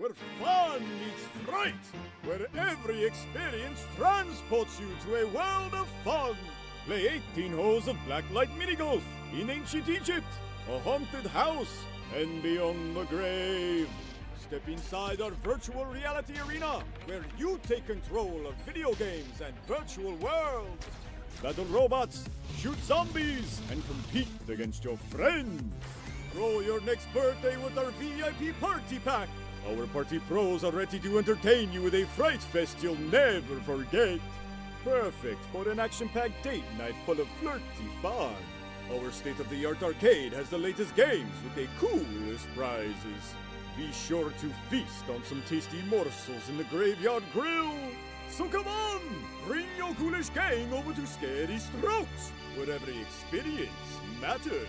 where fun meets fright, where every experience transports you to a world of fun. Play 18 holes of blacklight mini-golf in ancient Egypt, a haunted house, and beyond the grave. Step inside our virtual reality arena, where you take control of video games and virtual worlds. Battle robots, shoot zombies, and compete against your friends. Throw your next birthday with our VIP party pack. Our party pros are ready to entertain you with a fright fest you'll never forget. Perfect for an action-packed date night full of flirty fun. Our state-of-the-art arcade has the latest games with the coolest prizes. Be sure to feast on some tasty morsels in the Graveyard Grill. So come on, bring your ghoulish gang over to Scary Strokes, where every experience matters.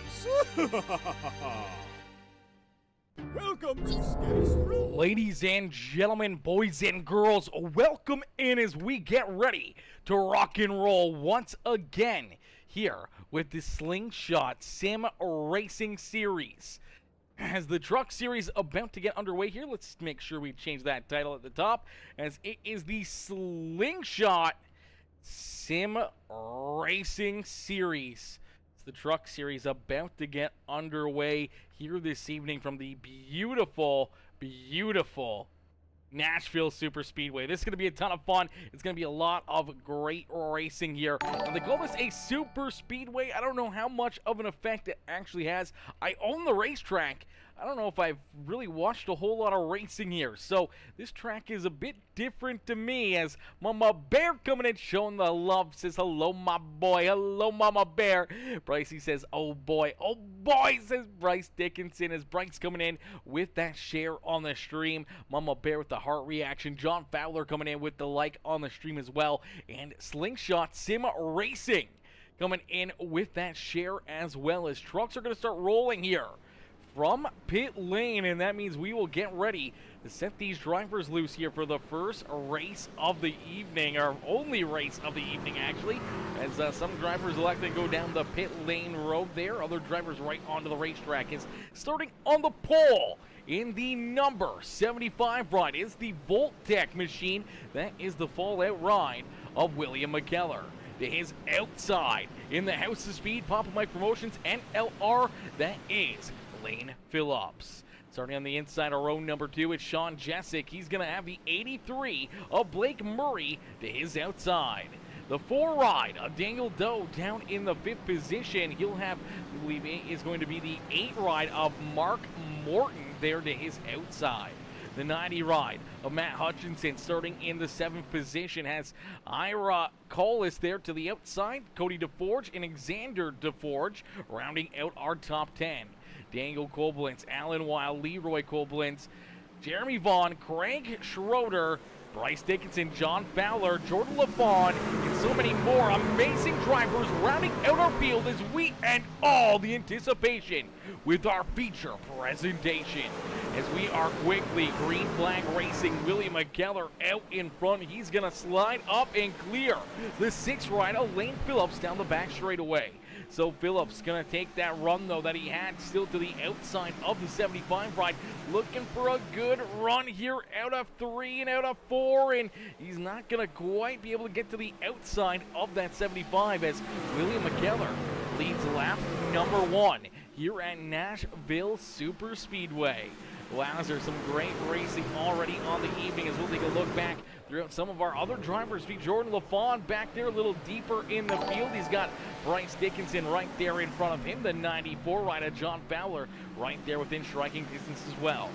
Welcome to Scary Strokes. Ladies and gentlemen, boys and girls, welcome in as we get ready to rock and roll once again here with the Slingshot Sim Racing Series. As the truck series about to get underway here, let's make sure we change that title at the top, as it is the Slingshot Sim Racing Series. It's the truck series about to get underway here this evening from the beautiful, beautiful Nashville Superspeedway. This is going to be a ton of fun. It's going to be a lot of great racing here. Now, they call this a super speedway. I don't know how much of an effect it actually has. I own the racetrack. I don't know if I've really watched a whole lot of racing here. So this track is a bit different to me, as Mama Bear coming in showing the love. Says, hello, my boy. Hello, Mama Bear. Brycey says, oh, boy. Oh, boy, says Bryce Dickinson, as Bryce coming in with that share on the stream. Mama Bear with the heart reaction. John Fowler coming in with the like on the stream as well. And Slingshot Sim Racing coming in with that share as well, as trucks are going to start rolling here from pit lane, and that means we will get ready to set these drivers loose here for the first race of the evening, or only race of the evening actually, as some drivers elect to go down the pit lane road there, other drivers right onto the racetrack. Is starting on the pole in the number 75 ride is the Voltec machine. That is the Fallout ride of William McKellar. To his outside in the House of Speed, Papa Mike Promotions NLR, that is Lane Phillips. Starting on the inside of row number 2, it's Sean Jessic. He's going to have the 83 of Blake Murray to his outside. The 4 ride of Daniel Doe down in the 5th position. He'll have, I believe it is going to be the 8 ride of Mark Morton there to his outside. The 90 ride of Matt Hutchinson starting in the 7th position has Ira Collis there to the outside. Cody DeForge and Xander DeForge rounding out our top 10. Daniel Koblenz, Alan Weil, Leroy Koblenz, Jeremy Vaughn, Craig Schroeder, Bryce Dickinson, John Fowler, Jordan LaFawn, and so many more amazing drivers rounding out our field as we end all the anticipation with our feature presentation. As we are quickly green flag racing, William McKellar out in front. He's going to slide up and clear the 6 ride of Lane Phillips down the back straightaway. So Phillips going to take that run, though, that he had still to the outside of the 75 ride. Looking for a good run here out of 3 and out of 4. And he's not going to quite be able to get to the outside of that 75, as William McKellar leads lap number 1 here at Nashville Superspeedway. Wow, there's some great racing already on the evening, as we'll take a look back throughout some of our other drivers. Jordan LaFawn back there a little deeper in the field. He's got Bryce Dickinson right there in front of him. The 94 rider John Fowler right there within striking distance as well.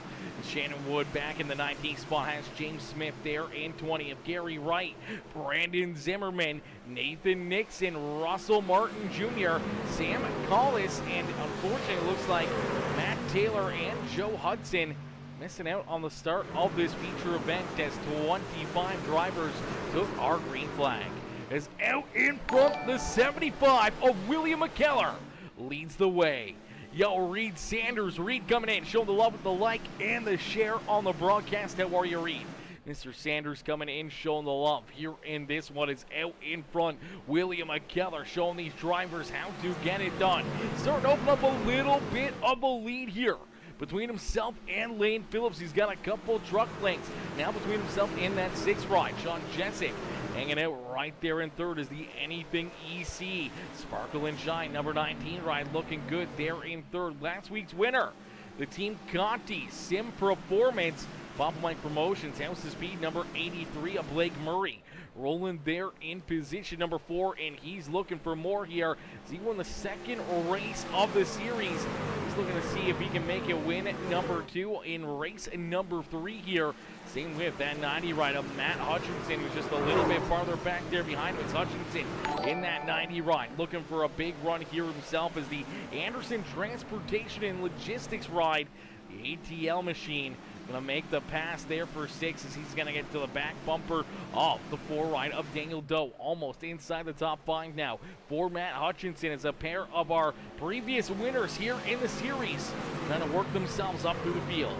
Shannon Wood back in the 19th spot has James Smith there in 20 of Gary Wright, Brandon Zimmerman, Nathan Nixon, Russell Martin Jr., Sam Collis, and unfortunately it looks like Matt Taylor and Joe Hudson missing out on the start of this feature event, as 25 drivers took our green flag. As out in front, the 75 of William McKellar leads the way. Yo, Reed Sanders. Reed coming in, showing the love with the like and the share on the broadcast. How are you, Reed? Mr. Sanders coming in, showing the love here in this one. Is out in front. William McKellar showing these drivers how to get it done. Starting to open up a little bit of a lead here between himself and Lane Phillips. He's got a couple truck lengths now between himself and that 6th ride. Sean Jessic hanging out right there in 3rd is the Anything EC. Sparkle and Shine, number 19 ride, looking good there in 3rd. Last week's winner, the Team Conti Sim Performance. Pop Mike Promotions, House of Speed, number 83 of Blake Murray. Rolling there in position number 4, and he's looking for more here as he won the 2nd race of the series. He's looking to see if he can make it win at number 2 in race number 3 here. Same with that 90 ride of Matt Hutchinson, who's just a little bit farther back there behind him. It's Hutchinson in that 90 ride, looking for a big run here himself as the Anderson Transportation and Logistics ride. The ATL machine going to make the pass there for 6 as he's going to get to the back bumper of the 4 ride of Daniel Doe. Almost inside the top 5 now for Matt Hutchinson as a pair of our previous winners here in the series trying to work themselves up through the field.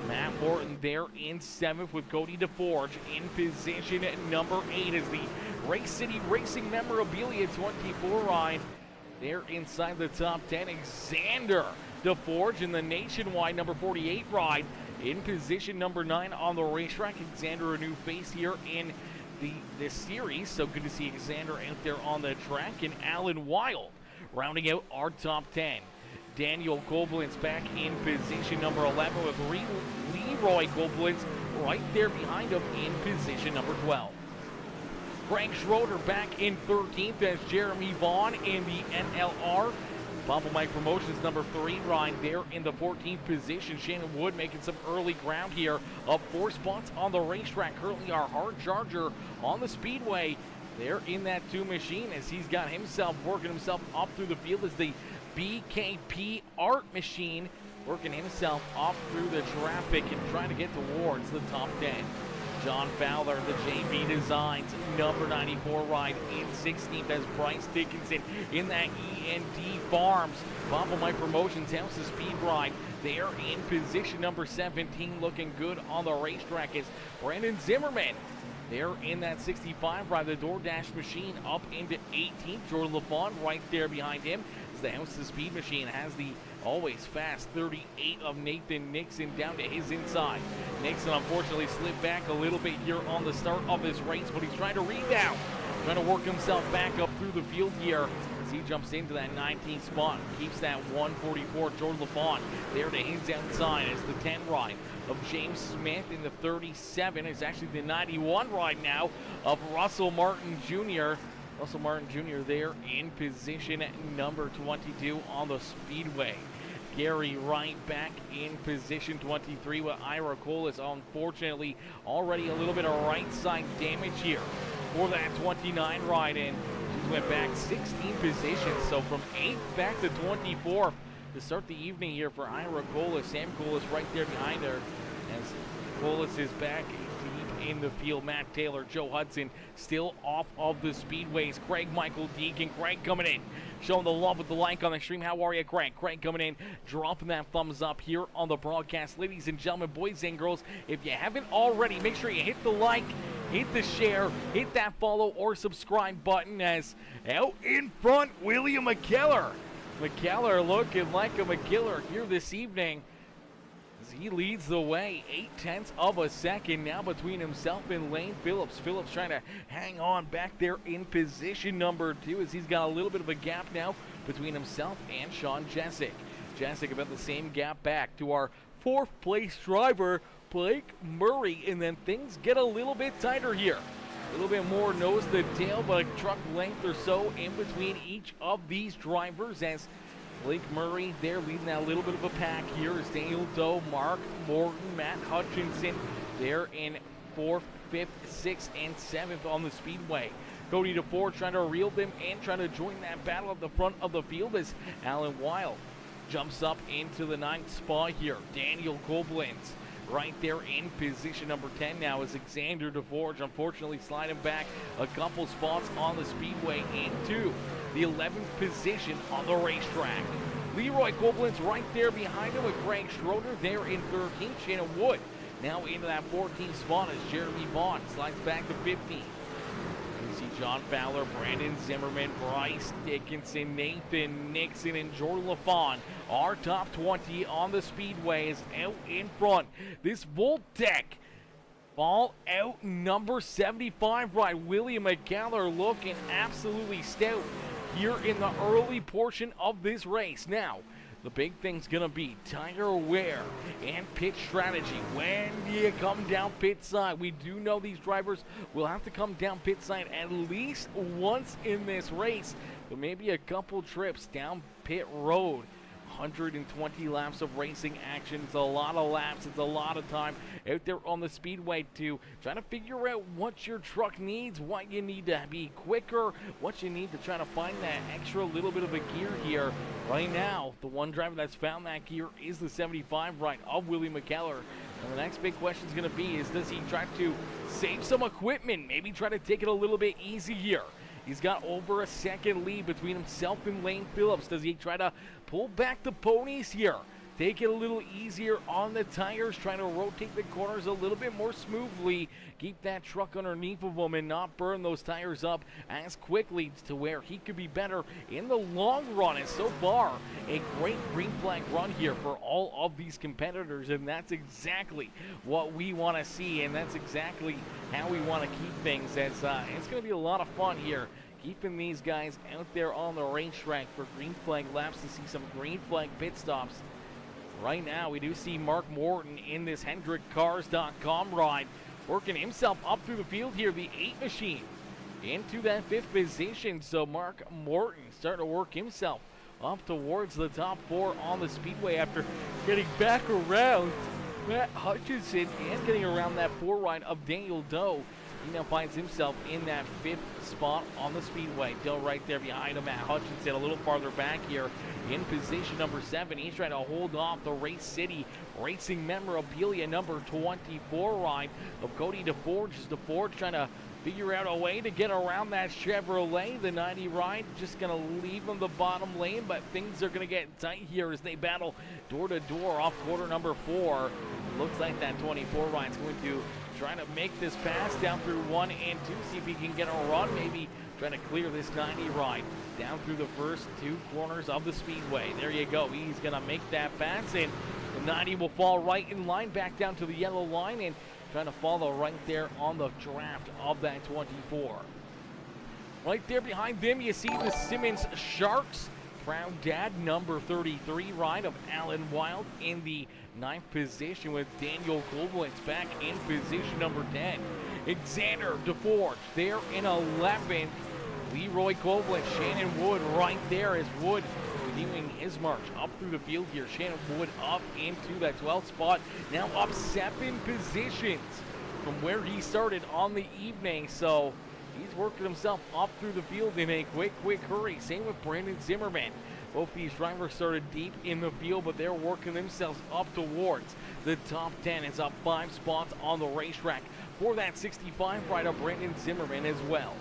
Matt Morton there in 7th with Cody DeForge in position at number 8 as the Race City Racing Memorabilia 24 ride there inside the top 10. Xander DeForge in the Nationwide number 48 ride in position number 9 on the racetrack. Xander, a new face here in this series, so good to see Xander out there on the track. And Alan Wild rounding out our top 10. Daniel Koblenz back in position number 11 with Leroy Koblenz right there behind him in position number 12. Greg Schroeder back in 13th as Jeremy Vaughn in the NLR. Papa Mike Promotions number 3 ride there in the 14th position. Shannon Wood making some early ground here of 4 spots on the racetrack. Currently our hard charger on the speedway there in that 2 machine as he's got himself working himself up through the field as the BKP Art machine working himself up through the traffic and trying to get towards the top 10. John Fowler, the JV Designs number 94 ride in 16th as Bryce Dickinson in that END Farms. Papa Mike Promotions House of Speed ride there in position number 17, looking good on the racetrack is Brandon Zimmerman. There in that 65 ride, the DoorDash machine up into 18th. Jordan LaFawn right there behind him as the House of Speed machine has the always fast 38 of Nathan Nixon down to his inside. Nixon unfortunately slipped back a little bit here on the start of this race, but he's trying to rebound, trying to work himself back up through the field here as he jumps into that 19th spot and keeps that 144. Jordan LaFawn there to his outside as the 10 ride of James Smith in the 37. It's actually the 91 ride now of Russell Martin Jr. Russell Martin Jr. there in position at number 22 on the speedway. Gary Wright back in position 23 with Ira Colas. Unfortunately, already a little bit of right side damage here for that 29 ride in. She went back 16 positions, so from 8th back to 24th to start the evening here for Ira Colas. Sam Colas right there behind her as Colas is back deep in the field. Matt Taylor, Joe Hudson still off of the speedways. Craig Michael Deacon. Craig coming in, showing the love with the like on the stream. How are you, Craig? Craig coming in, dropping that thumbs up here on the broadcast. Ladies and gentlemen, boys and girls, if you haven't already, make sure you hit the like, hit the share, hit that follow or subscribe button as out in front, William McKellar. McKellar looking like a McKellar here this evening as he leads the way, 0.8 of a second now between himself and Lane Phillips. Phillips trying to hang on back there in position number 2 as he's got a little bit of a gap now between himself and Sean Jessic. Jessic about the same gap back to our 4th place driver, Blake Murray, and then things get a little bit tighter here. A little bit more nose to tail, but a truck length or so in between each of these drivers as Blake Murray there leading that little bit of a pack here is Daniel Doe, Mark Morton, Matt Hutchinson there in 4th, 5th, 6th, and 7th on the speedway. Cody DeForge trying to reel them in, trying to join that battle at the front of the field as Alan Wild jumps up into the 9th spot here. Daniel Koblenz right there in position number 10 now is Xander DeForge, unfortunately sliding back a couple spots on the speedway into the 11th position on the racetrack. Leroy Koblenz right there behind him with Greg Schroeder there in 13th. Shannon Wood now into that 14th spot as Jeremy Vaughn slides back to 15th. You see John Fowler, Brandon Zimmerman, Bryce Dickinson, Nathan Nixon, and Jordan LaFawn Our top 20 on the speedway is out in front. This Voltec all out number 75 ride. William McGallagher looking absolutely stout here in the early portion of this race. Now, the big thing's going to be tire wear and pit strategy. When do you come down pit side? We do know these drivers will have to come down pit side at least once in this race, but maybe a couple trips down pit road. 120 laps of racing action. It's a lot of laps. It's a lot of time out there on the speedway to try to figure out what your truck needs, what you need to be quicker, what you need to try to find that extra little bit of a gear here. Right now, the one driver that's found that gear is the 75 right of Willie McKellar. And the next big question is going to be is, does he try to save some equipment? Maybe try to take it a little bit easy here. He's got over a second lead between himself and Lane Phillips. Does he try to pull back the ponies here? Take it a little easier on the tires, trying to rotate the corners a little bit more smoothly. Keep that truck underneath of him and not burn those tires up as quickly to where he could be better in the long run. And so far, a great green flag run here for all of these competitors. And that's exactly what we want to see. And that's exactly how we want to keep things. As it's going to be a lot of fun here, keeping these guys out there on the racetrack for green flag laps to see some green flag pit stops. Right now, we do see Mark Morton in this HendrickCars.com ride, working himself up through the field here, the 8 machine, into that 5th position. So Mark Morton starting to work himself up towards the top 4 on the speedway after getting back around Matt Hutchinson and getting around that 4 ride of Daniel Doe. He now finds himself in that 5th spot on the speedway. Doe right there behind him. Matt Hutchinson a little farther back here in position number 7. He's trying to hold off the Race City Racing memorabilia number 24 ride of Cody DeForge. DeForge trying to figure out a way to get around that Chevrolet. The 90 ride just going to leave him the bottom lane, but things are going to get tight here as they battle door to door off quarter number 4. Looks like that 24 ride's going to trying to make this pass down through 1 and 2, see if he can get a run, maybe trying to clear this 90 ride down through the first 2 corners of the speedway. There you go. He's going to make that pass, and the 90 will fall right in line back down to the yellow line and trying to follow right there on the draft of that 24. Right there behind them, you see the Simmons Sharks. Proud dad number 33 ride of Alan Wild in the 9th position with Daniel Koblitz back in position number 10. Alexander DeForge there in 11th. Leroy Koblitz, Shannon Wood right there as Wood continuing his march up through the field here. Shannon Wood up into that 12th spot, now up 7 positions from where he started on the evening. So he's working himself up through the field in a quick hurry. Same with Brandon Zimmerman. Both these drivers started deep in the field, but they're working themselves up towards the top 10. It's up 5 spots on the racetrack for that 65 rider, Brandon Zimmerman as well.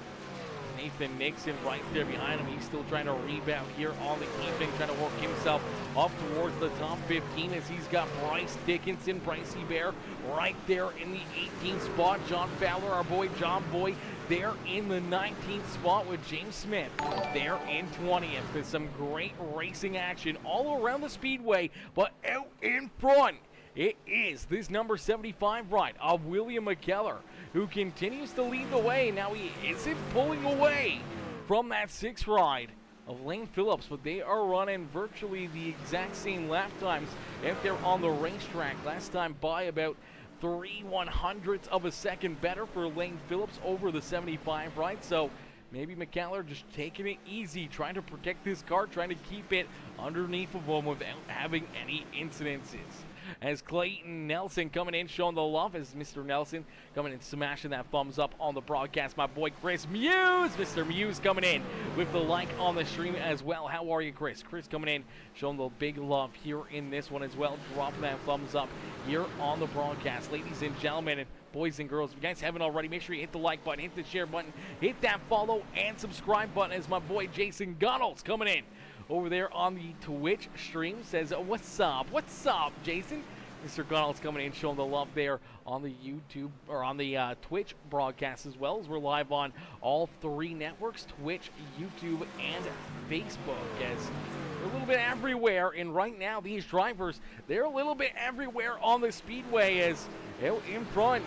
Nathan Nixon right there behind him. He's still trying to rebound here on the evening, trying to work himself up towards the top 15 as he's got Bryce Dickinson, Brycey Bear right there in the 18th spot. John Fowler, our boy John Boy, there in the 19th spot with James Smith there in 20th. There's some great racing action all around the speedway, but out in front, it is this number 75 ride of William McKellar, who continues to lead the way. Now he isn't pulling away from that 6 ride of Lane Phillips, but they are running virtually the exact same lap times if they're on the racetrack. Last time by about 3/100ths of a second better for Lane Phillips over the 75 ride. So maybe McKellar just taking it easy, trying to protect this car, trying to keep it underneath of him without having any incidences. As Clayton Nelson coming in, showing the love as Mr. Nelson coming in, smashing that thumbs up on the broadcast. My boy Chris Muse, Mr. Muse coming in with the like on the stream as well. How are you, Chris? Chris coming in, showing the big love here in this one as well. Dropping that thumbs up here on the broadcast. Ladies and gentlemen, and boys and girls, if you guys haven't already, make sure you hit the like button, hit the share button, hit that follow and subscribe button as my boy Jason Gunnels coming in over there on the Twitch stream says, what's up, Jason? Mr. Gunnels coming in, showing the love there on the YouTube, or on the Twitch broadcast as well, as we're live on all 3 networks, Twitch, YouTube, and Facebook, as They're a little bit everywhere, and right now these drivers, they're a little bit everywhere on the speedway as out in front.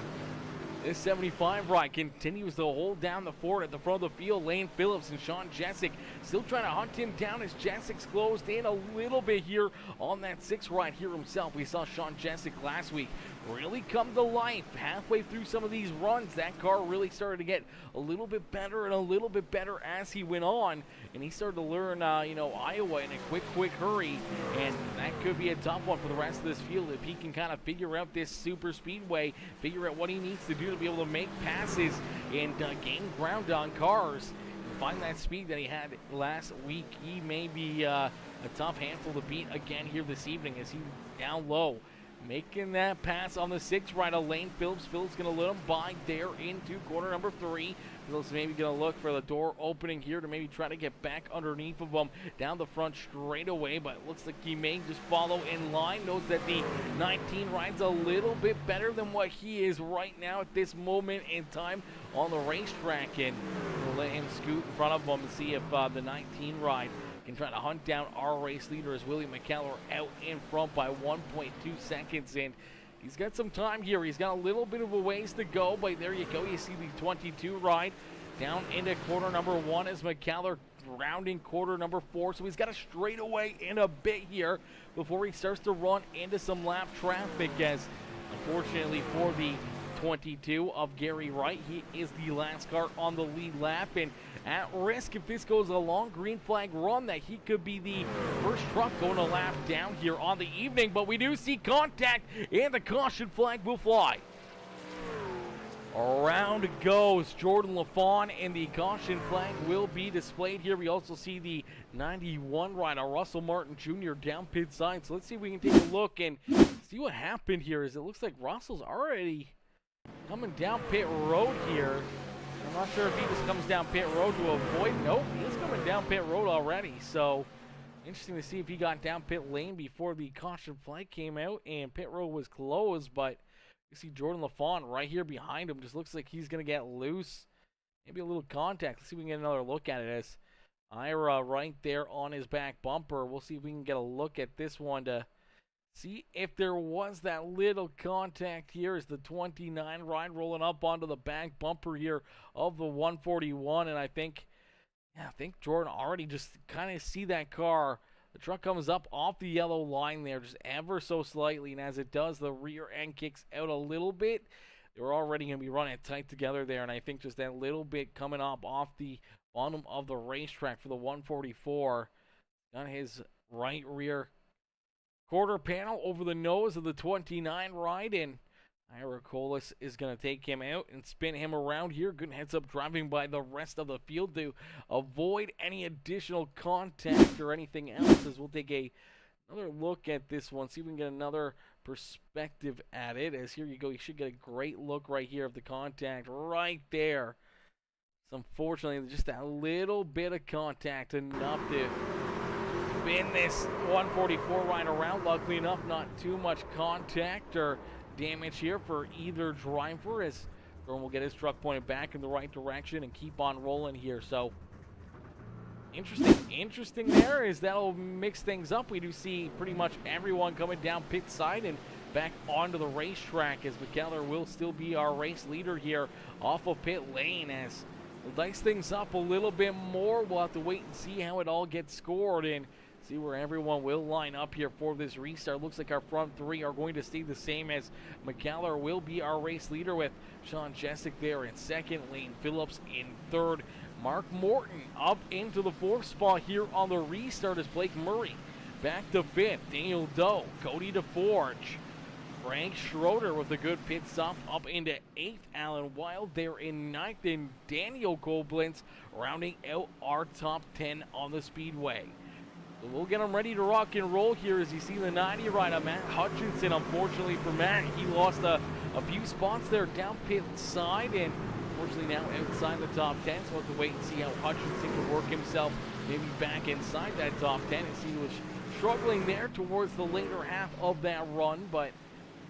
This 75 ride continues to hold down the fort at the front of the field. Lane Phillips and Sean Jessic still trying to hunt him down as Jessic's closed in a little bit here on that 6 ride here himself. We saw Sean Jessic last week really come to life halfway through some of these runs. That car really started to get a little bit better and a little bit better as he went on, and he started to learn Iowa in a quick hurry, and that could be a tough one for the rest of this field if he can kind of figure out this super speedway, figure out what he needs to do to be able to make passes and gain ground on cars and find that speed that he had last week. He may be a tough handful to beat again here this evening as he's down low, making that pass on the 6 right of Lane Phillips. Phillips going to let him by there into corner number 3. Phillips maybe going to look for the door opening here to maybe try to get back underneath of him down the front straightaway, but it looks like he may just follow in line. Knows that the 19 ride's a little bit better than what he is right now at this moment in time on the racetrack, and we'll let him scoot in front of him and see if the 19 ride can try to hunt down our race leader as William McKellar out in front by 1.2 seconds. And he's got some time here. He's got a little bit of a ways to go, but there you go. You see the 22 ride down into corner number 1 as McKellar rounding corner number 4. So he's got a straightaway in a bit here before he starts to run into some lap traffic, as unfortunately for the 22 of Gary Wright, he is the last car on the lead lap, and at risk if this goes a long green flag run that he could be the first truck going a lap down here on the evening. But we do see contact and the caution flag will fly. Around goes Jordan LaFawn, and the caution flag will be displayed here. We also see the 91 rider Russell Martin Jr. down pit side. So let's see if we can take a look and see what happened here. As it looks like Russell's already coming down pit road here. I'm not sure if he just comes down pit road to avoid. Nope, he's coming down pit road already. So interesting to see if he got down pit lane before the caution flag came out and pit road was closed. But you see Jordan LaFawn right here behind him. Just looks like he's going to get loose. Maybe a little contact. Let's see if we can get another look at it as Ira right there on his back bumper. We'll see if we can get a look at this one to see if there was that little contact here as the 29 ride rolling up onto the back bumper here of the 141. And I think Jordan already just kind of see that car. The truck comes up off the yellow line there just ever so slightly, and as it does, the rear end kicks out a little bit. They're already going to be running tight together there, and I think just that little bit coming up off the bottom of the racetrack for the 144 on his right rear quarter panel over the nose of the 29 ride, and Ira Colas is going to take him out and spin him around here. Good heads-up driving by the rest of the field to avoid any additional contact or anything else, as we'll take another look at this one, see if we can get another perspective at it. As here you go, you should get a great look right here of the contact right there. So unfortunately, just a little bit of contact, enough to spin this 144 right around. Luckily enough, not too much contact or damage here for either driver, as Jordan will get his truck pointed back in the right direction and keep on rolling here. So interesting there, is that'll mix things up. We do see pretty much everyone coming down pit side and back onto the racetrack, as McKellar will still be our race leader here off of pit lane. As we'll dice things up a little bit more, we'll have to wait and see how it all gets scored and see where everyone will line up here for this restart. Looks like our front 3 are going to stay the same, as McKellar will be our race leader with Sean Jessic there in second, Lane Phillips in third. Mark Morton up into the 4th spot here on the restart as Blake Murray back to 5th. Daniel Doe, Cody DeForge, Frank Schroeder with a good pit stop up into 8th. Alan Wild there in 9th, and Daniel Koblenz rounding out our top 10 on the speedway. So we'll get them ready to rock and roll here, as you see the 90 rider Matt Hutchinson. Unfortunately for Matt, he lost a few spots there down pit side, and unfortunately now outside the top 10. So we'll have to wait and see how Hutchinson can work himself maybe back inside that top 10. And see, he was struggling there towards the later half of that run, but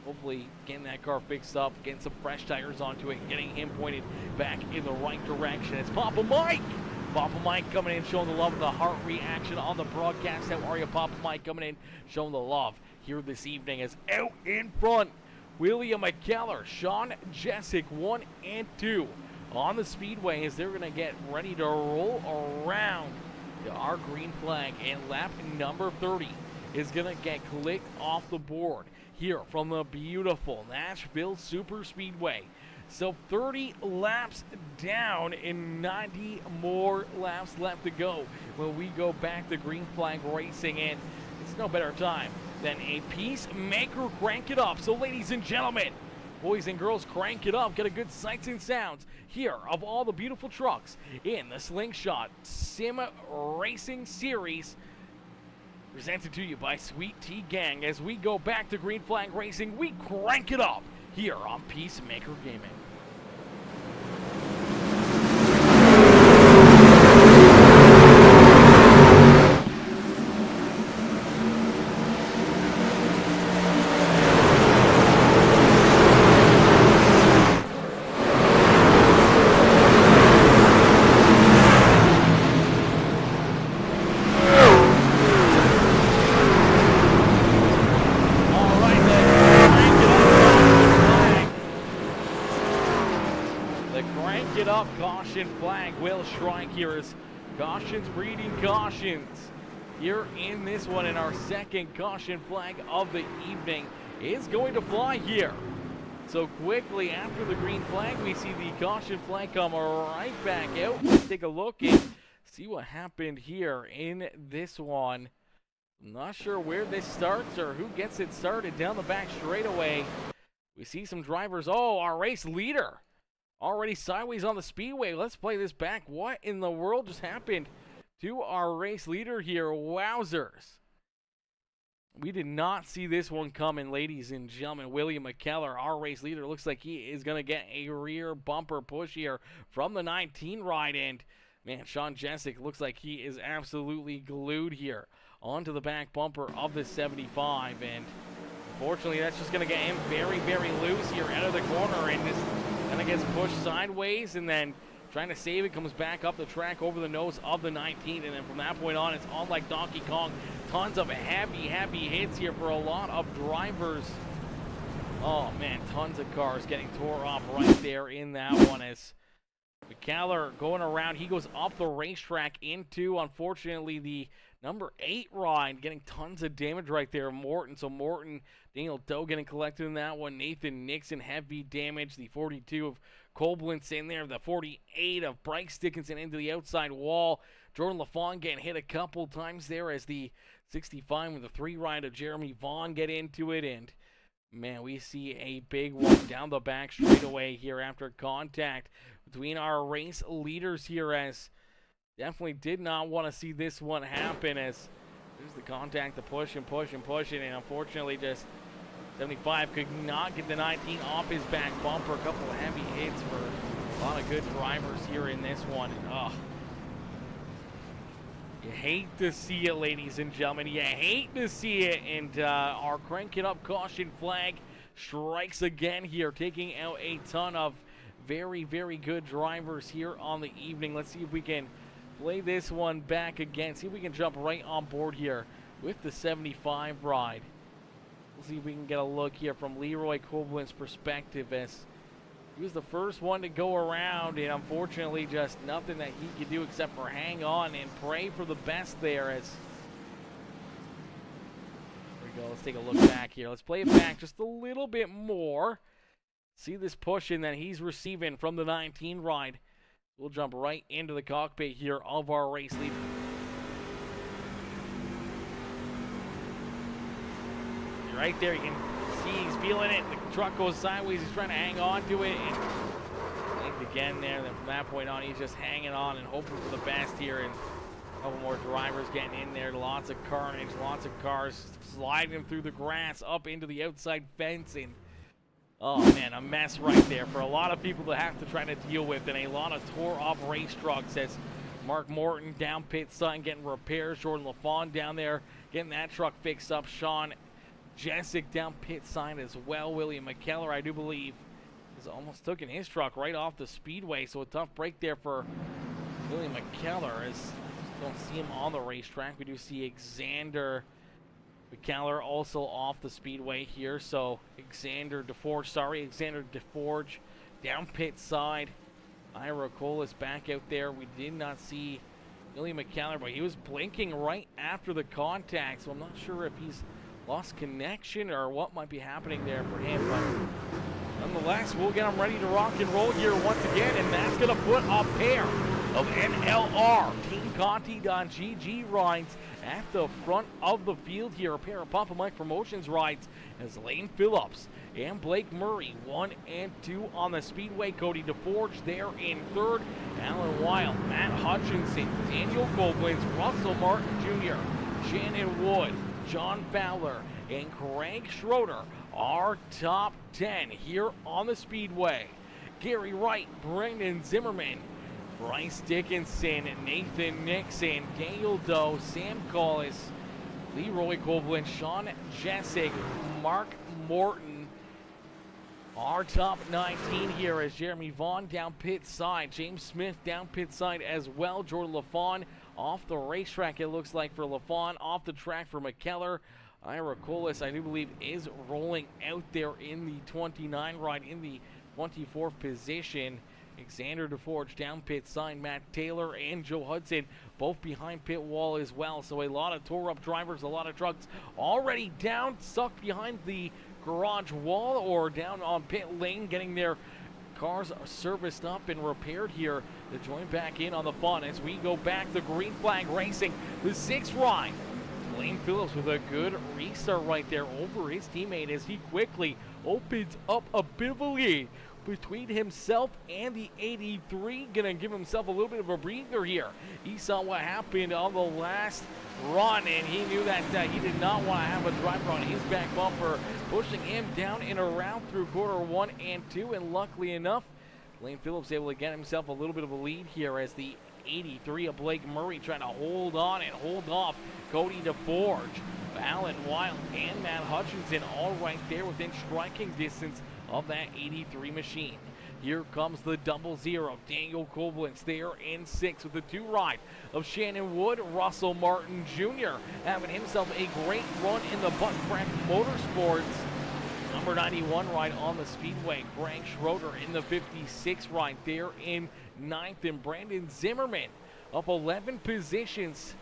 hopefully getting that car fixed up, getting some fresh tires onto it, getting him pointed back in the right direction. It's Papa Mike Papa Mike coming in, showing the love and the heart reaction on the broadcast. How are you, Papa Mike, coming in, showing the love here this evening as out in front, William McKellar, Sean Jessic, 1 and 2 on the speedway as they're going to get ready to roll around to our green flag. And lap number 30 is going to get clicked off the board here from the beautiful Nashville Superspeedway. So 30 laps down and 90 more laps left to go when we go back to green flag racing. And it's no better time than a PeaceMaker Crank It Up. So ladies and gentlemen, boys and girls, crank it up. Get a good sights and sounds here of all the beautiful trucks in the Slingshot Sim Racing Series, presented to you by Sweet Tea Gang. As we go back to green flag racing, we crank it up here on PeaceMaker Gaming. Caution flag will strike here as cautions breeding cautions here in this one, and our second caution flag of the evening is going to fly here. So quickly after the green flag, we see the caution flag come right back out. Let's take a look and see what happened here in this one. I'm not sure where this starts or who gets it started down the back straightaway. We see some drivers. Oh, our race leader already sideways on the speedway. Let's play this back. What in the world just happened to our race leader here? Wowzers. We did not see this one coming, ladies and gentlemen. William McKellar, our race leader, looks like he is going to get a rear bumper push here from the 19 ride. And, man, Sean Jessic looks like he is absolutely glued here onto the back bumper of the 75. And, unfortunately, that's just going to get him very, very loose here out of the corner. And this kind of gets pushed sideways, and then trying to save it, comes back up the track over the nose of the 19, and then from that point on, it's on like Donkey Kong. Tons of heavy hits here for a lot of drivers. Oh, man, tons of cars getting tore off right there in that one as McKellar going around. He goes up the racetrack into, unfortunately, the number 8 ride, getting tons of damage right there. Morton, so Morton, Daniel Doe getting collected in that one. Nathan Nixon, heavy damage. The 42 of Koblenz in there. The 48 of Bryce Dickinson into the outside wall. Jordan LaFawn getting hit a couple times there as the 65 with the 3 ride of Jeremy Vaughn get into it. And, man, we see a big one down the back straightaway here after contact between our race leaders here, as definitely did not want to see this one happen, as there's the contact, the push and push and push it, and unfortunately just 75 could not get the 19 off his back bumper. A couple of heavy hits for a lot of good drivers here in this one. And, you hate to see it, ladies and gentlemen. You hate to see it, and our crank it up caution flag strikes again here, taking out a ton of very, very good drivers here on the evening. Let's see if we can play this one back again. See if we can jump right on board here with the 75 ride. We'll see if we can get a look here from Leroy Koblenz's perspective, as he was the first one to go around, and unfortunately just nothing that he could do except for hang on and pray for the best there. As there we go. Let's take a look back here. Let's play it back just a little bit more. See this push in that he's receiving from the 19 ride. We'll jump right into the cockpit here of our race leader. Right there, you can see he's feeling it. The truck goes sideways. He's trying to hang on to it. And linked again there. Then from that point on, he's just hanging on and hoping for the best here. And a couple more drivers getting in there. Lots of carnage, lots of cars sliding through the grass up into the outside fence. And oh, man, a mess right there for a lot of people to have to try to deal with, and a lot of tore-up race trucks as Mark Morton down pit side getting repairs. Jordan LaFawn down there getting that truck fixed up. Sean Jessic down pit side as well. William McKellar, I do believe, is almost taking his truck right off the speedway, so a tough break there for Billy McKellar is, don't see him on the racetrack. We do see Xander McKellar also off the speedway here. So Xander DeForge down pit side. Ira Cole is back out there. We did not see Billy McKellar, but he was blinking right after the contact, so I'm not sure if he's lost connection or what might be happening there for him. But nonetheless, we'll get him ready to rock and roll here once again, and that's going to put a pair of NLR Team Conti.GG rides at the front of the field here. A pair of Papa Mike Promotions rides as Lane Phillips and Blake Murray 1 and 2 on the speedway. Cody DeForge there in third. Alan Wild, Matt Hutchinson, Daniel Koblenz, Russell Martin Jr., Shannon Wood, John Fowler, and Craig Schroeder are top 10 here on the speedway. Gary Wright, Brendan Zimmerman, Bryce Dickinson, Nathan Nixon, Daniel Doe, Sam Collis, Leroy Koblenz, Sean Jessic, Mark Morton. Our top 19 here as Jeremy Vaughn down pit side, James Smith down pit side as well. Jordan LaFawn off the racetrack, it looks like, for LaFawn. Off the track for McKellar. Ira Colas, I do believe, is rolling out there in the 29 ride in the 24th position. Xander DeForge down pit side, Matt Taylor and Joe Hudson both behind pit wall as well. So a lot of tore up drivers, a lot of trucks already down, stuck behind the garage wall or down on pit lane, getting their cars serviced up and repaired here to join back in on the fun as we go back to green flag racing. The 6th ride, Lane Phillips with a good restart right there over his teammate as he quickly opens up a bit of a lead between himself and the 83. Gonna give himself a little bit of a breather here. He saw what happened on the last run, and he knew that he did not want to have a driver on his back bumper, pushing him down and around through quarter 1 and 2. And luckily enough, Lane Phillips able to get himself a little bit of a lead here as the 83 of Blake Murray trying to hold on and hold off Cody DeForge. Alan Wild and Matt Hutchinson all right there within striking distance of that 83 machine. Here comes the 00. Daniel Koblenz there in 6th with the 2 ride of Shannon Wood. Russell Martin Jr. having himself a great run in the Butt Crack Motorsports. Number 91 ride on the speedway. Craig Schroeder in the 56 ride there in 9th. And Brandon Zimmerman up 11 positions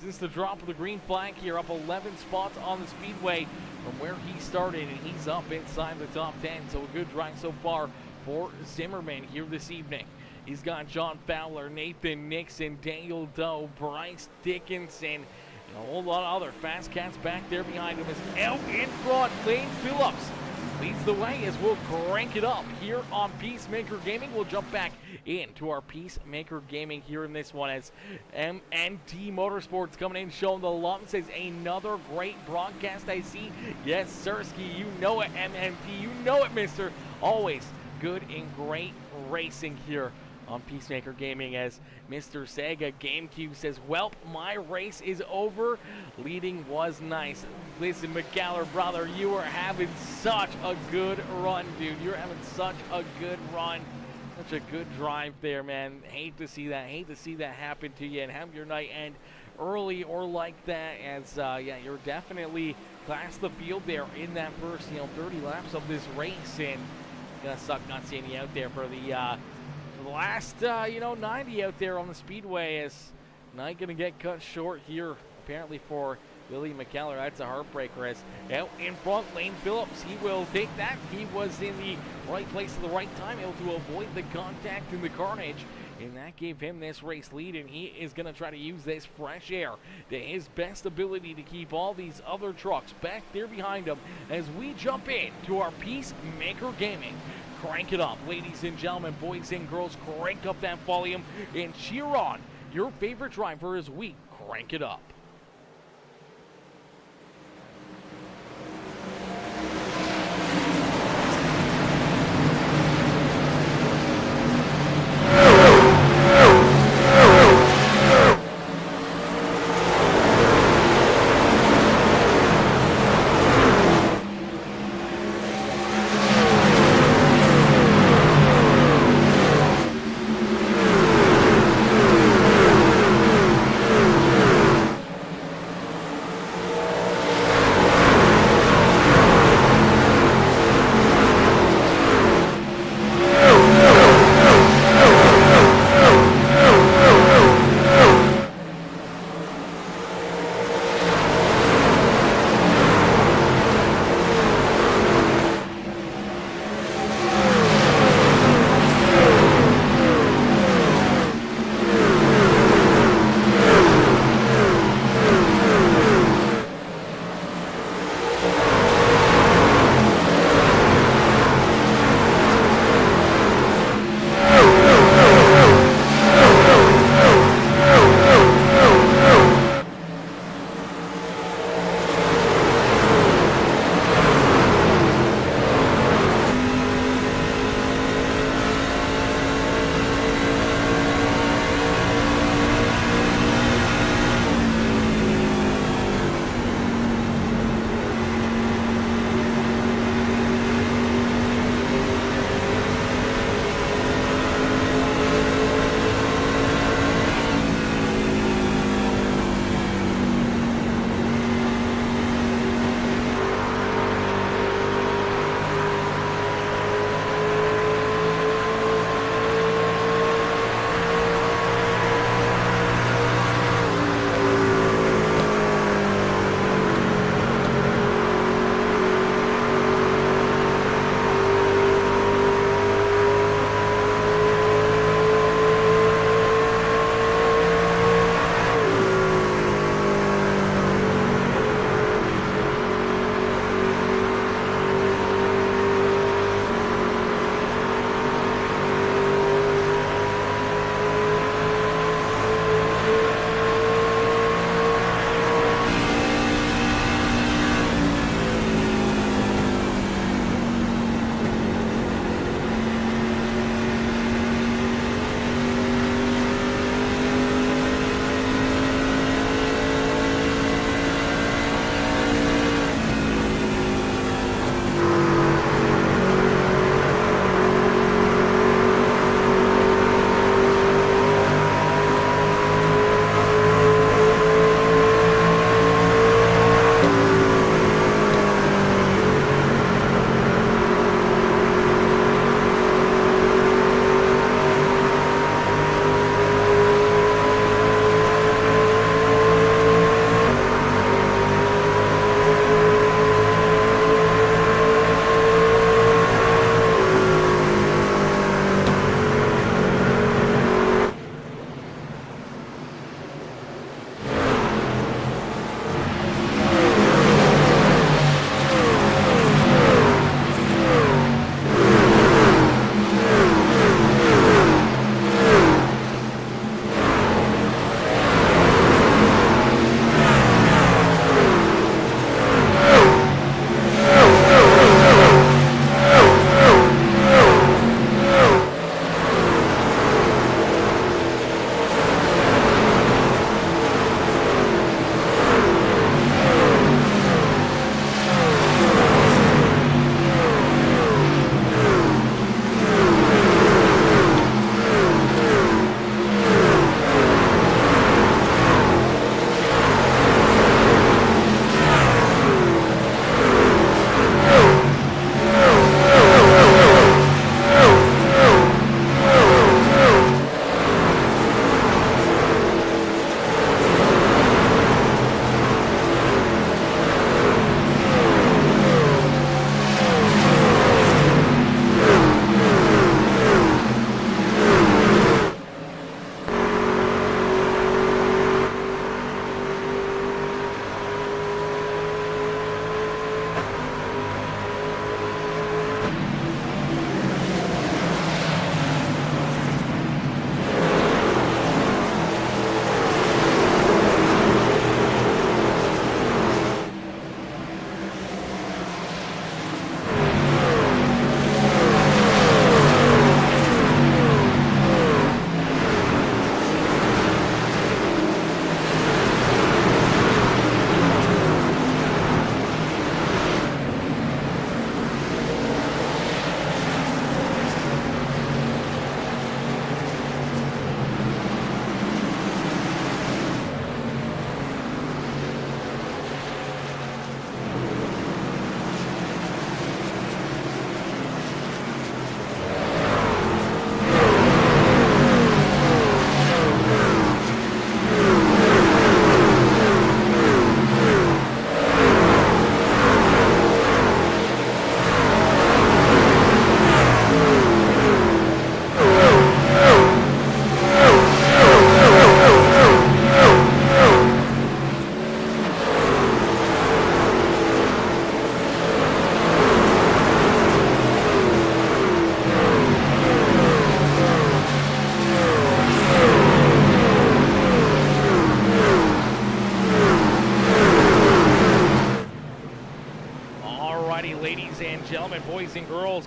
since the drop of the green flag here, up 11 spots on the speedway from where he started, and he's up inside the top 10. So a good drive so far for Zimmerman here this evening. He's got John Fowler, Nathan Nixon, Daniel Doe, Bryce Dickinson, and a whole lot of other fast cats back there behind him. As out in front, Lane Phillips leads the way as we'll crank it up here on PeaceMaker Gaming. We'll jump back into our PeaceMaker Gaming here in this one as MNT Motorsports coming in, showing the love. It says another great broadcast I see. Yes, Sirski, you know it, MNT, you know it, mister. Always good and great racing here on PeaceMaker Gaming as Mr. Sega GameCube says, well, my race is over. Leading was nice. Listen, McGallard, brother, you are having such a good run, dude. You're having such a good run. Such a good drive there, man. Hate to see that. Hate to see that happen to you and have your night end early or like that as, yeah, you're definitely class the field there in that first, 30 laps of this race. And gonna suck not seeing you out there for the last, 90 out there on the speedway. As night gonna get cut short here, apparently, for Billy McKellar. That's a heartbreaker as out in front, Lane Phillips. He will take that. He was in the right place at the right time, able to avoid the contact and the carnage, and that gave him this race lead, and he is going to try to use this fresh air to his best ability to keep all these other trucks back there behind him as we jump in to our PeaceMaker Gaming. Crank it up, ladies and gentlemen, boys and girls, crank up that volume and cheer on your favorite driver as we crank it up.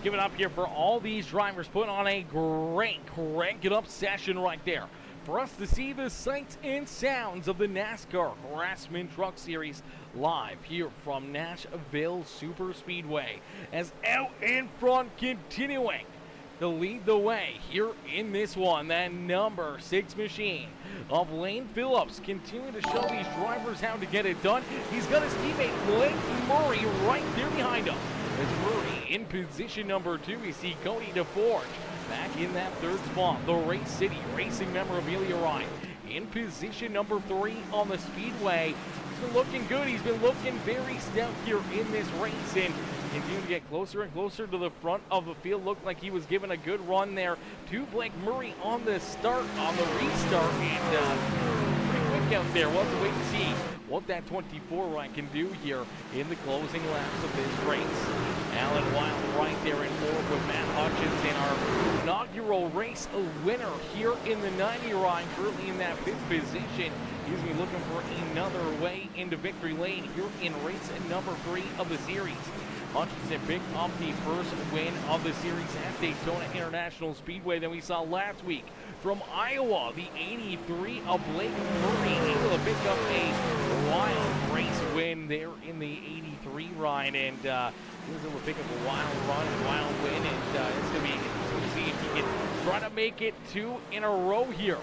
give it up here for all these drivers putting on a great crank it up session right there for us to see the sights and sounds of the NASCAR Harassment Truck Series live here from Nashville Superspeedway, as out in front continuing to lead the way here in this one, that number 6 machine of Lane Phillips, continuing to show these drivers how to get it done. He's got his teammate Blake Murray right there behind him. As Murray in position number 2, we see Cody DeForge back in that 3rd spot. The Race City Racing memorabilia ride in position number 3 on the speedway. He's been looking good. He's been looking very stout here in this race, and continuing to get closer and closer to the front of the field. Looked like he was given a good run there to Blake Murray on the start, on the restart, and pretty quick out there. We'll have to wait and see what that 24 ride can do here in the closing laps of this race. Alan Wild right there in fourth with Matt Hutchinson, our inaugural race winner here in the 90 ride, currently in that 5th position. He's going to be looking for another way into victory lane here in race number 3 of the series. Hutchinson picked up the first win of the series at Daytona International Speedway that we saw last week. From Iowa, the 83 of Blake Murray able to pick up a wild race win there in the 83 ride, and he was able to pick up a wild run and wild win, and it's going to be interesting to see if he can try to make it 2 in a row here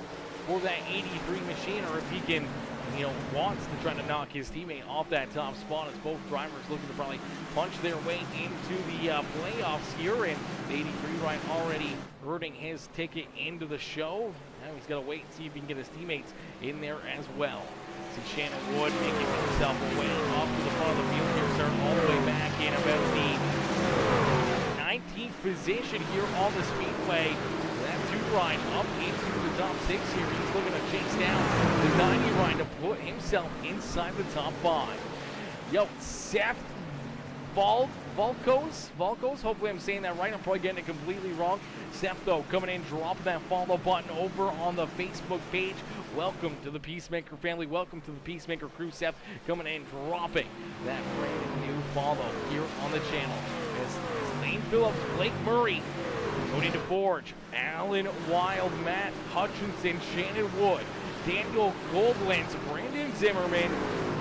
for that 83 machine, or if he can, wants to try to knock his teammate off that top spot, as both drivers looking to probably punch their way into the playoffs here, and the 83 ride already earning his ticket into the show. Now he's got to wait and see if he can get his teammates in there as well. See Shannon Wood making himself a way off to the front of the field here, starting all the way back in about the 19th position here on the speedway. That 2 ride up into the top 6 here. He's looking to chase down the 90 ride to put himself inside the top 5. Yo, Seth Volkos, hopefully I'm saying that right. I'm probably getting it completely wrong. Seth, though, coming in, dropping that follow button over on the Facebook page. Welcome to the PeaceMaker family. Welcome to the PeaceMaker Crew. Seth coming in, dropping that brand new follow here on the channel. It's Lane Phillips, Blake Murray, Cody DeForge, Alan Wild, Matt Hutchinson, Shannon Wood, Daniel Goldlens, Brandon Zimmerman,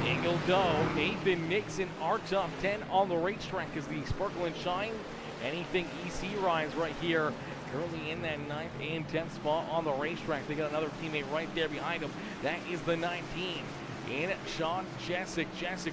Daniel Doe, Nathan Nixon, our top 10 on the racetrack as the Sparkle and Shine Anything EC rides right here. Currently in that 9th and 10th spot on the racetrack. They got another teammate right there behind him. That is the 19. And Sean Jessic,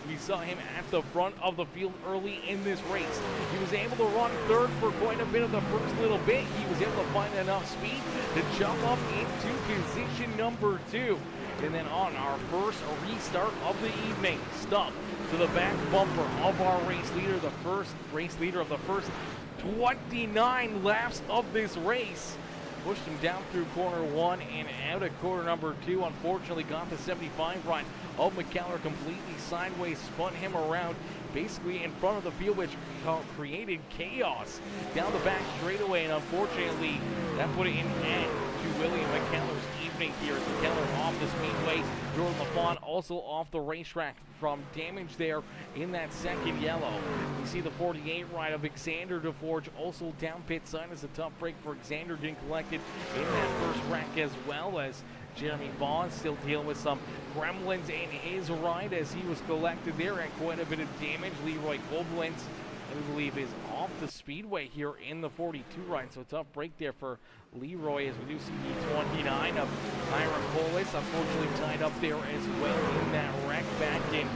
we saw him at the front of the field early in this race. He was able to run 3rd for quite a bit of the first little bit. He was able to find enough speed to jump up into position number 2. And then on our first restart of the evening, stop to the back bumper of our race leader, the first race leader of the first 29 laps of this race. Pushed him down through corner 1 and out of corner number 2. Unfortunately, got the 75 ride of McKellar completely sideways, spun him around basically in front of the field, which created chaos down the back straightaway. And unfortunately, that put it in end to William McKellar's evening here. As McKellar off the speedway, Jordan LaFon also off the racetrack from damage there in that second yellow. You see the 48 ride of Xander DeForge also down pit side as a tough break for Xander, getting collected in that first rack, as well as Jeremy Vaughn still dealing with some gremlins in his ride as he was collected there at quite a bit of damage. Leroy Koblenz, I believe, is off the speedway here in the 42 ride, so a tough break there for Leroy, as we do see the 29 of Hiram Polis, unfortunately tied up there as well in that wreck. Back in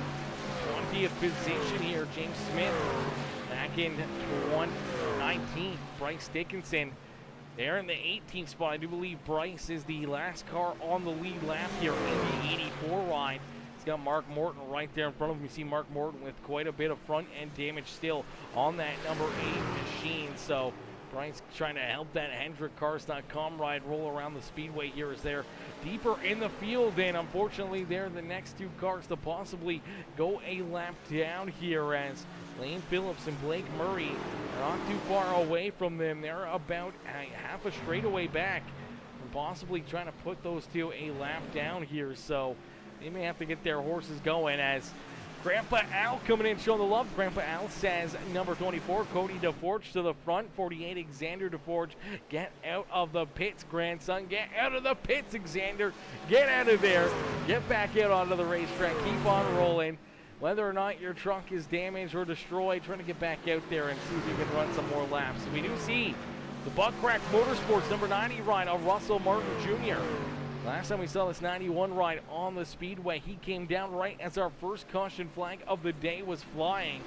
20th position here, James Smith. Back in 19th, Bryce Dickinson there in the 18th spot. I do believe Bryce is the last car on the lead lap here in the 84 ride. He's got Mark Morton right there in front of him. You see Mark Morton with quite a bit of front end damage still on that number 8 machine. So Bryce trying to help that HendrickCars.com ride roll around the speedway here as they're deeper in the field, and unfortunately they're the next 2 cars to possibly go a lap down here, as Lane Phillips and Blake Murray are not too far away from them. They're about half a straightaway back from possibly trying to put those 2 a lap down here, so they may have to get their horses going, as Grandpa Al coming in, showing the love. Grandpa Al says number 24, Cody DeForge to the front. 48, Xander DeForge. Get out of the pits, grandson. Get out of the pits, Xander. Get out of there. Get back out onto the racetrack. Keep on rolling. Whether or not your truck is damaged or destroyed, trying to get back out there and see if you can run some more laps. We do see the Buckcrack Motorsports number 90 ride of Russell Martin Jr. Last time we saw this 91 ride on the Speedway, he came down right as our first caution flag of the day was flying.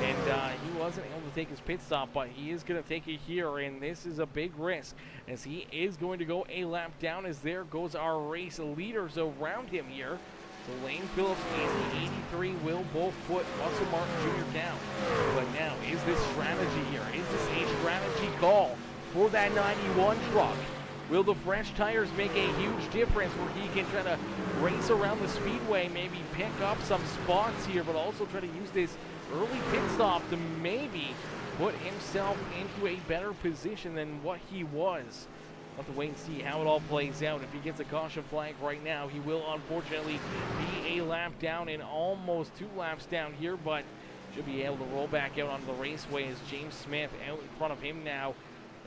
And he wasn't able to take his pit stop, but he is going to take it here, and this is a big risk as he is going to go a lap down as there goes our race leaders around him here. So Lane Phillips and the 83 will both put Russell Martin Jr. down. But now, is this strategy here? Is this a strategy call for that 91 truck? Will the fresh tires make a huge difference where he can try to race around the speedway, maybe pick up some spots here, but also try to use this early pit stop to maybe put himself into a better position than what he was? We'll have to wait and see how it all plays out. If he gets a caution flag right now, he will unfortunately be a lap down and almost 2 laps down here, but should be able to roll back out onto the raceway as James Smith out in front of him now.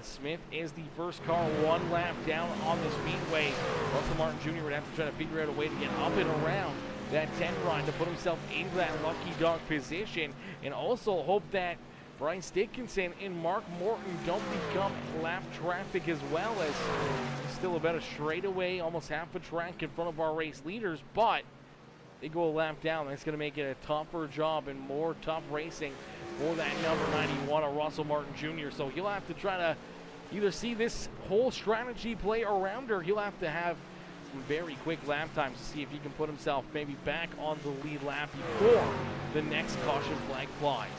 Smith is the first car 1 lap down on the speedway. Russell Martin Jr. would have to try to figure out a way to get up and around that 10 run to put himself into that lucky dog position, and also hope that Bryce Dickinson and Mark Morton don't become lap traffic as well, as still about a straightaway, almost half a track in front of our race leaders, but they go a lap down. That's going to make it a tougher job and more tough racing for that number 91 of Russell Martin Jr. So he'll have to try to either see this whole strategy play around, or he'll have to have some very quick lap times to see if he can put himself maybe back on the lead lap before the next caution flag flies.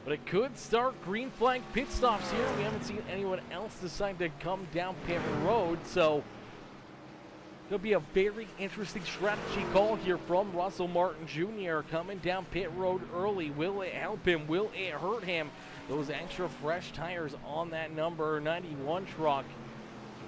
But it could start green flag pit stops here. We haven't seen anyone else decide to come down pit road, so it'll be a very interesting strategy call here from Russell Martin Jr. coming down pit road early. Will it help him? Will it hurt him? Those extra fresh tires on that number 91 truck.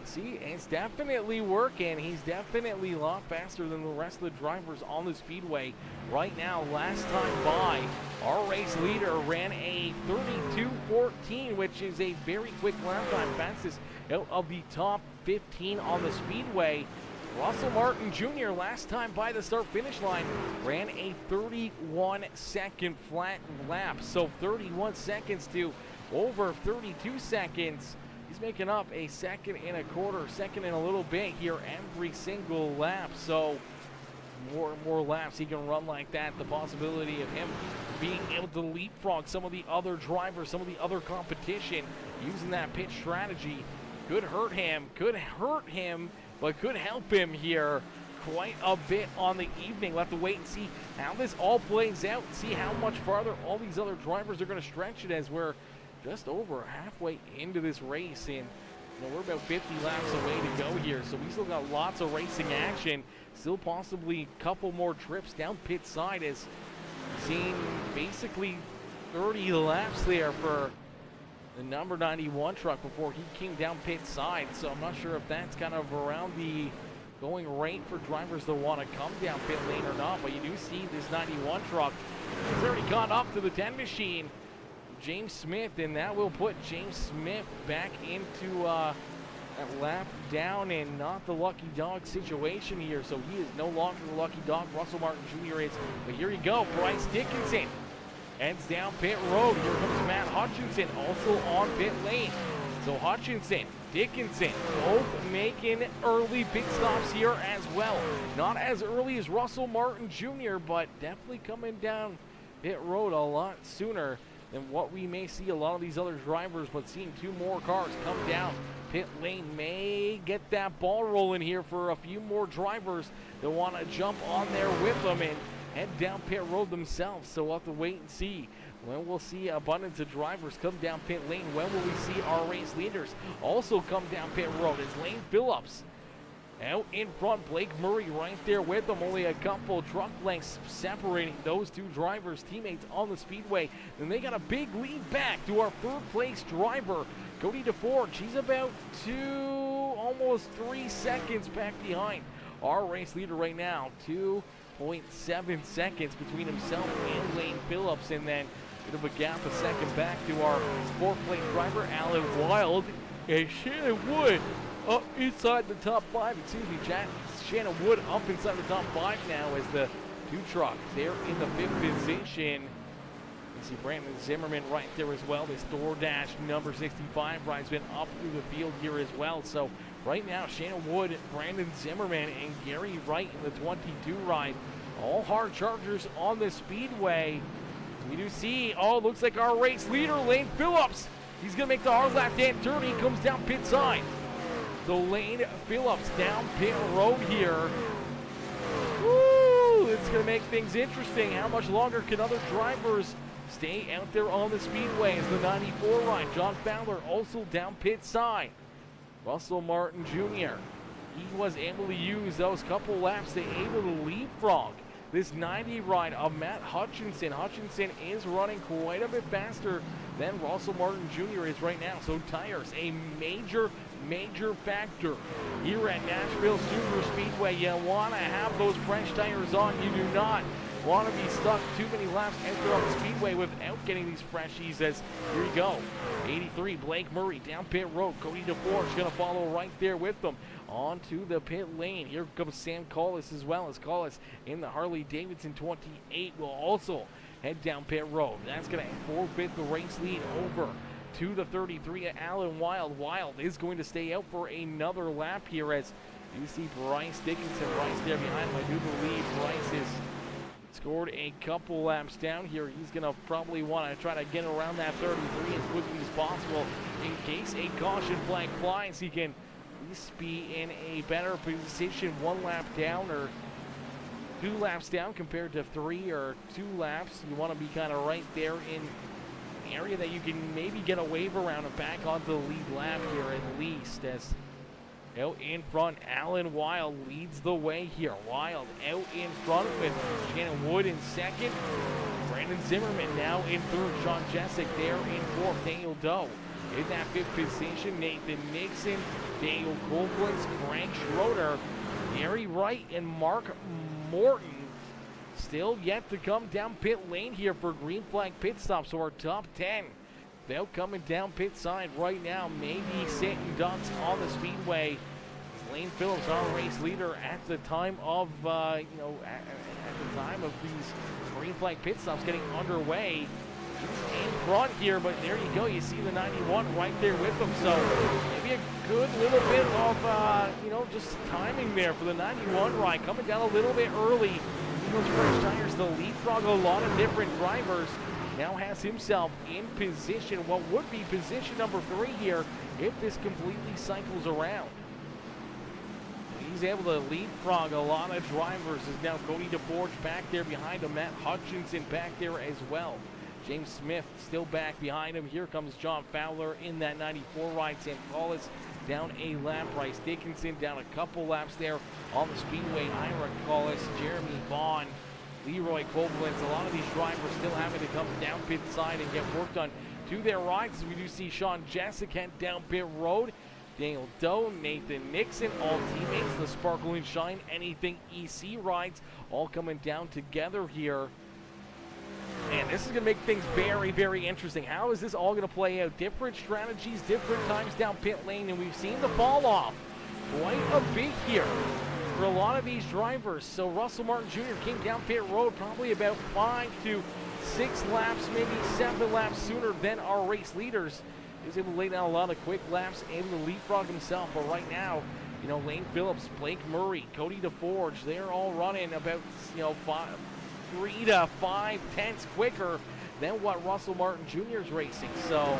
See, it's definitely working. He's definitely a lot faster than the rest of the drivers on the speedway right now. Last time by, our race leader ran a 32:14, which is a very quick lap time, fastest out of the top 15 on the speedway. Russell Martin Jr. last time by the start-finish line ran a 31-second flat lap. So 31 seconds to over 32 seconds. He's making up a 1.25 seconds, second and a little bit here every single lap. So more and more laps he can run like that. The possibility of him being able to leapfrog some of the other drivers, some of the other competition using that pit strategy could hurt him, but could help him here quite a bit on the evening. We'll have to wait and see how this all plays out, and see how much farther all these other drivers are going to stretch it, as we're just over halfway into this race, and we're about 50 laps away to go here, so we still got lots of racing action. Still possibly a couple more trips down pit side, as seeing basically 30 laps there for the number 91 truck before he came down pit side. So I'm not sure if that's kind of around the going rate for drivers that want to come down pit lane or not, but you do see this 91 truck has already gone up to the 10 machine. James Smith, and that will put James Smith back into a lap down and not the lucky dog situation here. So he is no longer the lucky dog. Russell Martin Jr. is. But here you go, Bryce Dickinson heads down pit road. Here comes Matt Hutchinson, also on pit lane. So Hutchinson, Dickinson, both making early pit stops here as well. Not as early as Russell Martin Jr., but definitely coming down pit road a lot sooner than what we may see a lot of these other drivers, but seeing 2 more cars come down pit lane may get that ball rolling here for a few more drivers that want to jump on there with them and head down pit road themselves. So we'll have to wait and see when we'll see abundance of drivers come down pit lane. When will we see our race leaders also come down pit road? It's Lane Phillips out in front, Blake Murray right there with them. Only a couple truck lengths separating those 2 drivers, teammates on the speedway. And they got a big lead back to our 3rd place driver, Cody DeForge. He's about 2, almost 3 seconds back behind our race leader right now. 2, 0.7 seconds between himself and Lane Phillips, and then bit of a gap a second back to our fourth-place driver, Alan Wild, and Shannon Wood up inside the top 5. Shannon Wood up inside the top 5 now as the two trucks there in the 5th position. You see Brandon Zimmerman right there as well. This DoorDash number 65 ride's been up through the field here as well. So right now, Shannon Wood, Brandon Zimmerman, and Gary Wright in the 22 ride. All hard chargers on the speedway. We do see, looks like our race leader, Lane Phillips. He's going to make the hard left-hand turn. He comes down pit side. So Lane Phillips down pit road here. Woo! It's going to make things interesting. How much longer can other drivers stay out there on the speedway as the 94 ride? John Fowler also down pit side. Russell Martin Jr. He was able to use those couple laps to able to leapfrog this 90 ride of Matt Hutchinson. Hutchinson is running quite a bit faster than Russell Martin Jr. is right now. So tires, a major factor here at Nashville Superspeedway. You want to have those fresh tires on. You do not want to be stuck too many laps out there on the speedway without getting these freshies. As here you go, 83 Blake Murray down pit road. Cody DeForge going to follow right there with them onto the pit lane. Here comes Sam Collis as well, as Collis in the Harley Davidson 28 will also head down pit road. That's going to forfeit the race lead over to the 33 at Alan Wild. Wild is going to stay out for another lap here as you see Bryce Dickinson right there behind him. I do believe Bryce has scored a couple laps down here. He's going to probably want to try to get around that 33 as quickly as possible in case a caution flag flies. He can at least be in a better position, 1 lap down or 2 laps down compared to 3 or 2 laps. You want to be kind of right there in an area that you can maybe get a wave around and back onto the lead lap here at least. As out in front, Alan Wild leads the way here. Wild out in front with Shannon Wood in second. Brandon Zimmerman now in third. Sean Jessic there in fourth. Daniel Doe in that 5th position. Nathan Nixon, Daniel Koblenz, Frank Schroeder, Gary Wright, and Mark Morton still yet to come down pit lane here for green flag pit stops. So our top 10 they're coming down pit side right now, maybe sitting ducks on the speedway. Lane Phillips, our race leader at the time of at the time of these green flag pit stops getting underway. He's in front here, but there you go. You see the 91 right there with them. So maybe a good little bit of just timing there for the 91 ride, coming down a little bit early. Those fresh tires, the leapfrog a lot of different drivers. Now has himself in position, what would be position number 3 here if this completely cycles around. He's able to leapfrog a lot of drivers. Is now Cody DeForge back there behind him. Matt Hutchinson back there as well. James Smith still back behind him. Here comes John Fowler in that 94 ride. Sam Collis down a lap. Bryce Dickinson down a couple laps there on the speedway. Ira Collis, Jeremy Vaughn, Leroy Koblenz. A lot of these drivers still having to come down pit side and get work done to their rides. We do see Sean Jessic head down pit road. Daniel Doe, Nathan Nixon, all teammates, the Sparkle and Shine Anything EC rides all coming down together here. And this is going to make things very, very interesting. How is this all going to play out? Different strategies, different times down pit lane, and we've seen the fall off quite a bit here for a lot of these drivers. So Russell Martin Jr. came down pit road probably about 5 to 6 laps, maybe 7 laps sooner than our race leaders. He was able to lay down a lot of quick laps, able to leapfrog himself. But right now, Lane Phillips, Blake Murray, Cody DeForge, they're all running about 3 to 5 tenths quicker than what Russell Martin Jr. is racing. So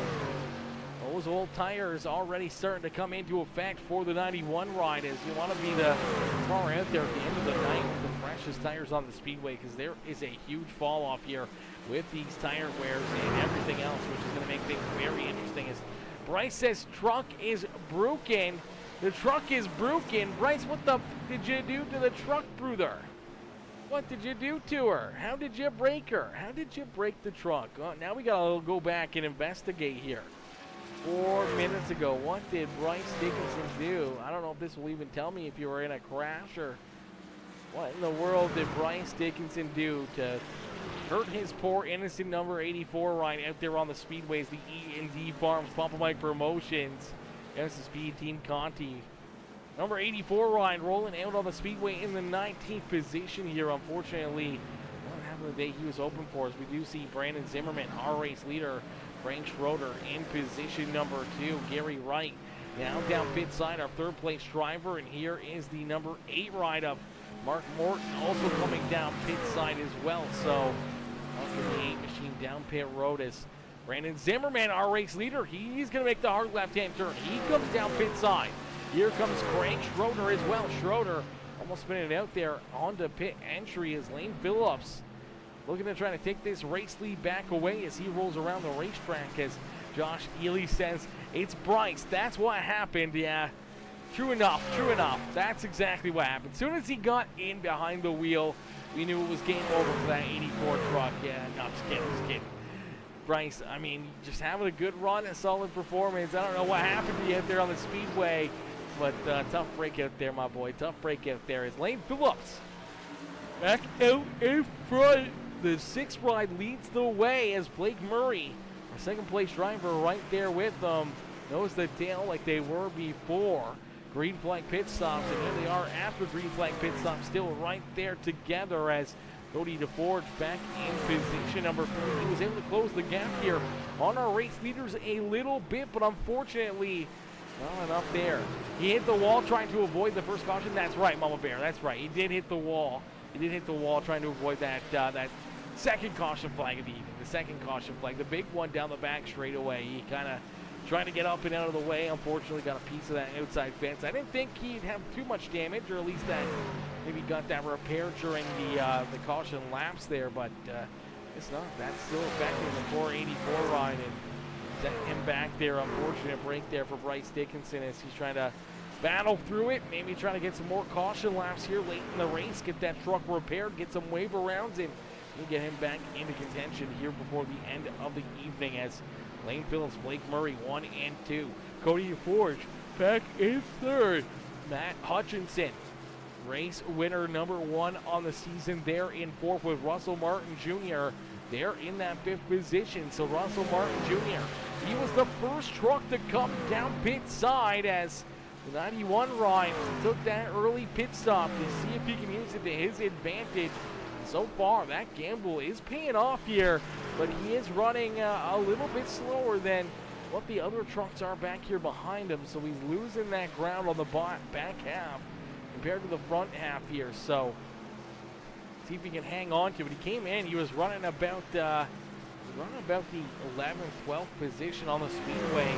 those old tires already starting to come into effect for the 91 ride, as you want to be the far out there at the end of the night with the freshest tires on the speedway, because there is a huge fall off here with these tire wears and everything else, which is going to make things very interesting. As Bryce says, truck is broken. The truck is broken. Bryce, what the did you do to the truck, brother? What did you do to her? How did you break her? How did you break the truck? Well, now we got to go back and investigate here. 4 minutes ago, what did Bryce Dickinson do? I don't know if this will even tell me if you were in a crash or What in the world did Bryce Dickinson do to hurt his poor innocent number 84 ride out there on the speedways, the E&D Farms Papa Mike Promotions, as the Speed Team Conti. Number 84 ride rolling out on the speedway in the 19th position here. Unfortunately, what happened the day he was open for us? We do see Brandon Zimmerman, our race leader, Frank Schroeder in position number 2. Gary Wright now down pit side, our third place driver, and here is the number 8 ride of Mark Morton also coming down pit side as well. So the 8 machine down pit road as Brandon Zimmerman, our race leader, he's going to make the hard left-hand turn. He comes down pit side. Here comes Craig Schroeder as well. Schroeder almost spinning it out there onto pit entry as Lane Phillips looking to try to take this race lead back away as he rolls around the racetrack, as Josh Ely says, it's Bryce. That's what happened. Yeah, true enough, true enough. That's exactly what happened. As soon as he got in behind the wheel, we knew it was game over for that 84 truck. Yeah, no, I'm just kidding, Bryce, I mean, just having a good run, a solid performance. I don't know what happened to you out there on the speedway, but tough break out there, my boy. Tough break out there as Lane Phillips back out in front. The 6th ride leads the way as Blake Murray, our second place driver, right there with them, knows the tail like they were before. Green flag pit stops, and here they are after green flag pit stops, still right there together as Cody DeForge back in position number 3. He was able to close the gap here on our race leaders a little bit, but unfortunately, not enough there. He hit the wall trying to avoid the first caution. That's right, Mama Bear. That's right. He did hit the wall. He did hit the wall trying to avoid that second caution flag of the evening. The second caution flag, the big one down the back straight away. He kind of trying to get up and out of the way. Unfortunately, got a piece of that outside fence. I didn't think he'd have too much damage, or at least that maybe got that repair during the caution laps there, but it's not. That's still affecting the 484 ride and setting him back there. Unfortunate break there for Bryce Dickinson as he's trying to battle through it, maybe trying to get some more caution laps here late in the race, get that truck repaired, get some wave arounds, and we'll get him back into contention here before the end of the evening as Lane Phillips, Blake Murray, 1 and 2. Cody DeForge back in 3rd. Matt Hutchinson, race winner number 1 on the season, there in 4th with Russell Martin Jr. They're in that 5th position. So Russell Martin Jr., he was the first truck to come down pit side as the 91 ride took that early pit stop to see if he can use it to his advantage. So far, that gamble is paying off here, but he is running a little bit slower than what the other trucks are back here behind him, so he's losing that ground on the back half compared to the front half here. So see if he can hang on to it. He came in, he was running about the 11th, 12th position on the speedway.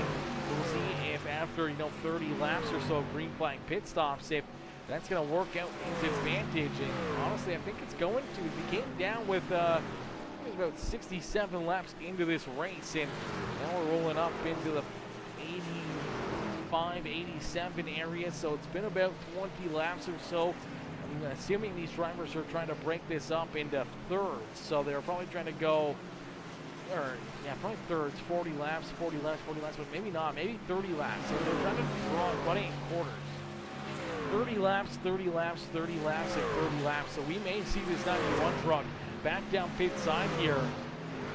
We'll see if after 30 laps or so green flag pit stops, if that's going to work out his advantage. And honestly, I think it's going to. He came down with about 67 laps into this race, and now we're rolling up into the 85, 87 area. So it's been about 20 laps or so. I'm assuming these drivers are trying to break this up into thirds. So they're probably trying to go, probably thirds, 40 laps, but maybe not, maybe 30 laps. So they're trying to run it in quarters. 30 laps, 30 laps, 30 laps, and 30 laps. So we may see this 91 truck back down pit side here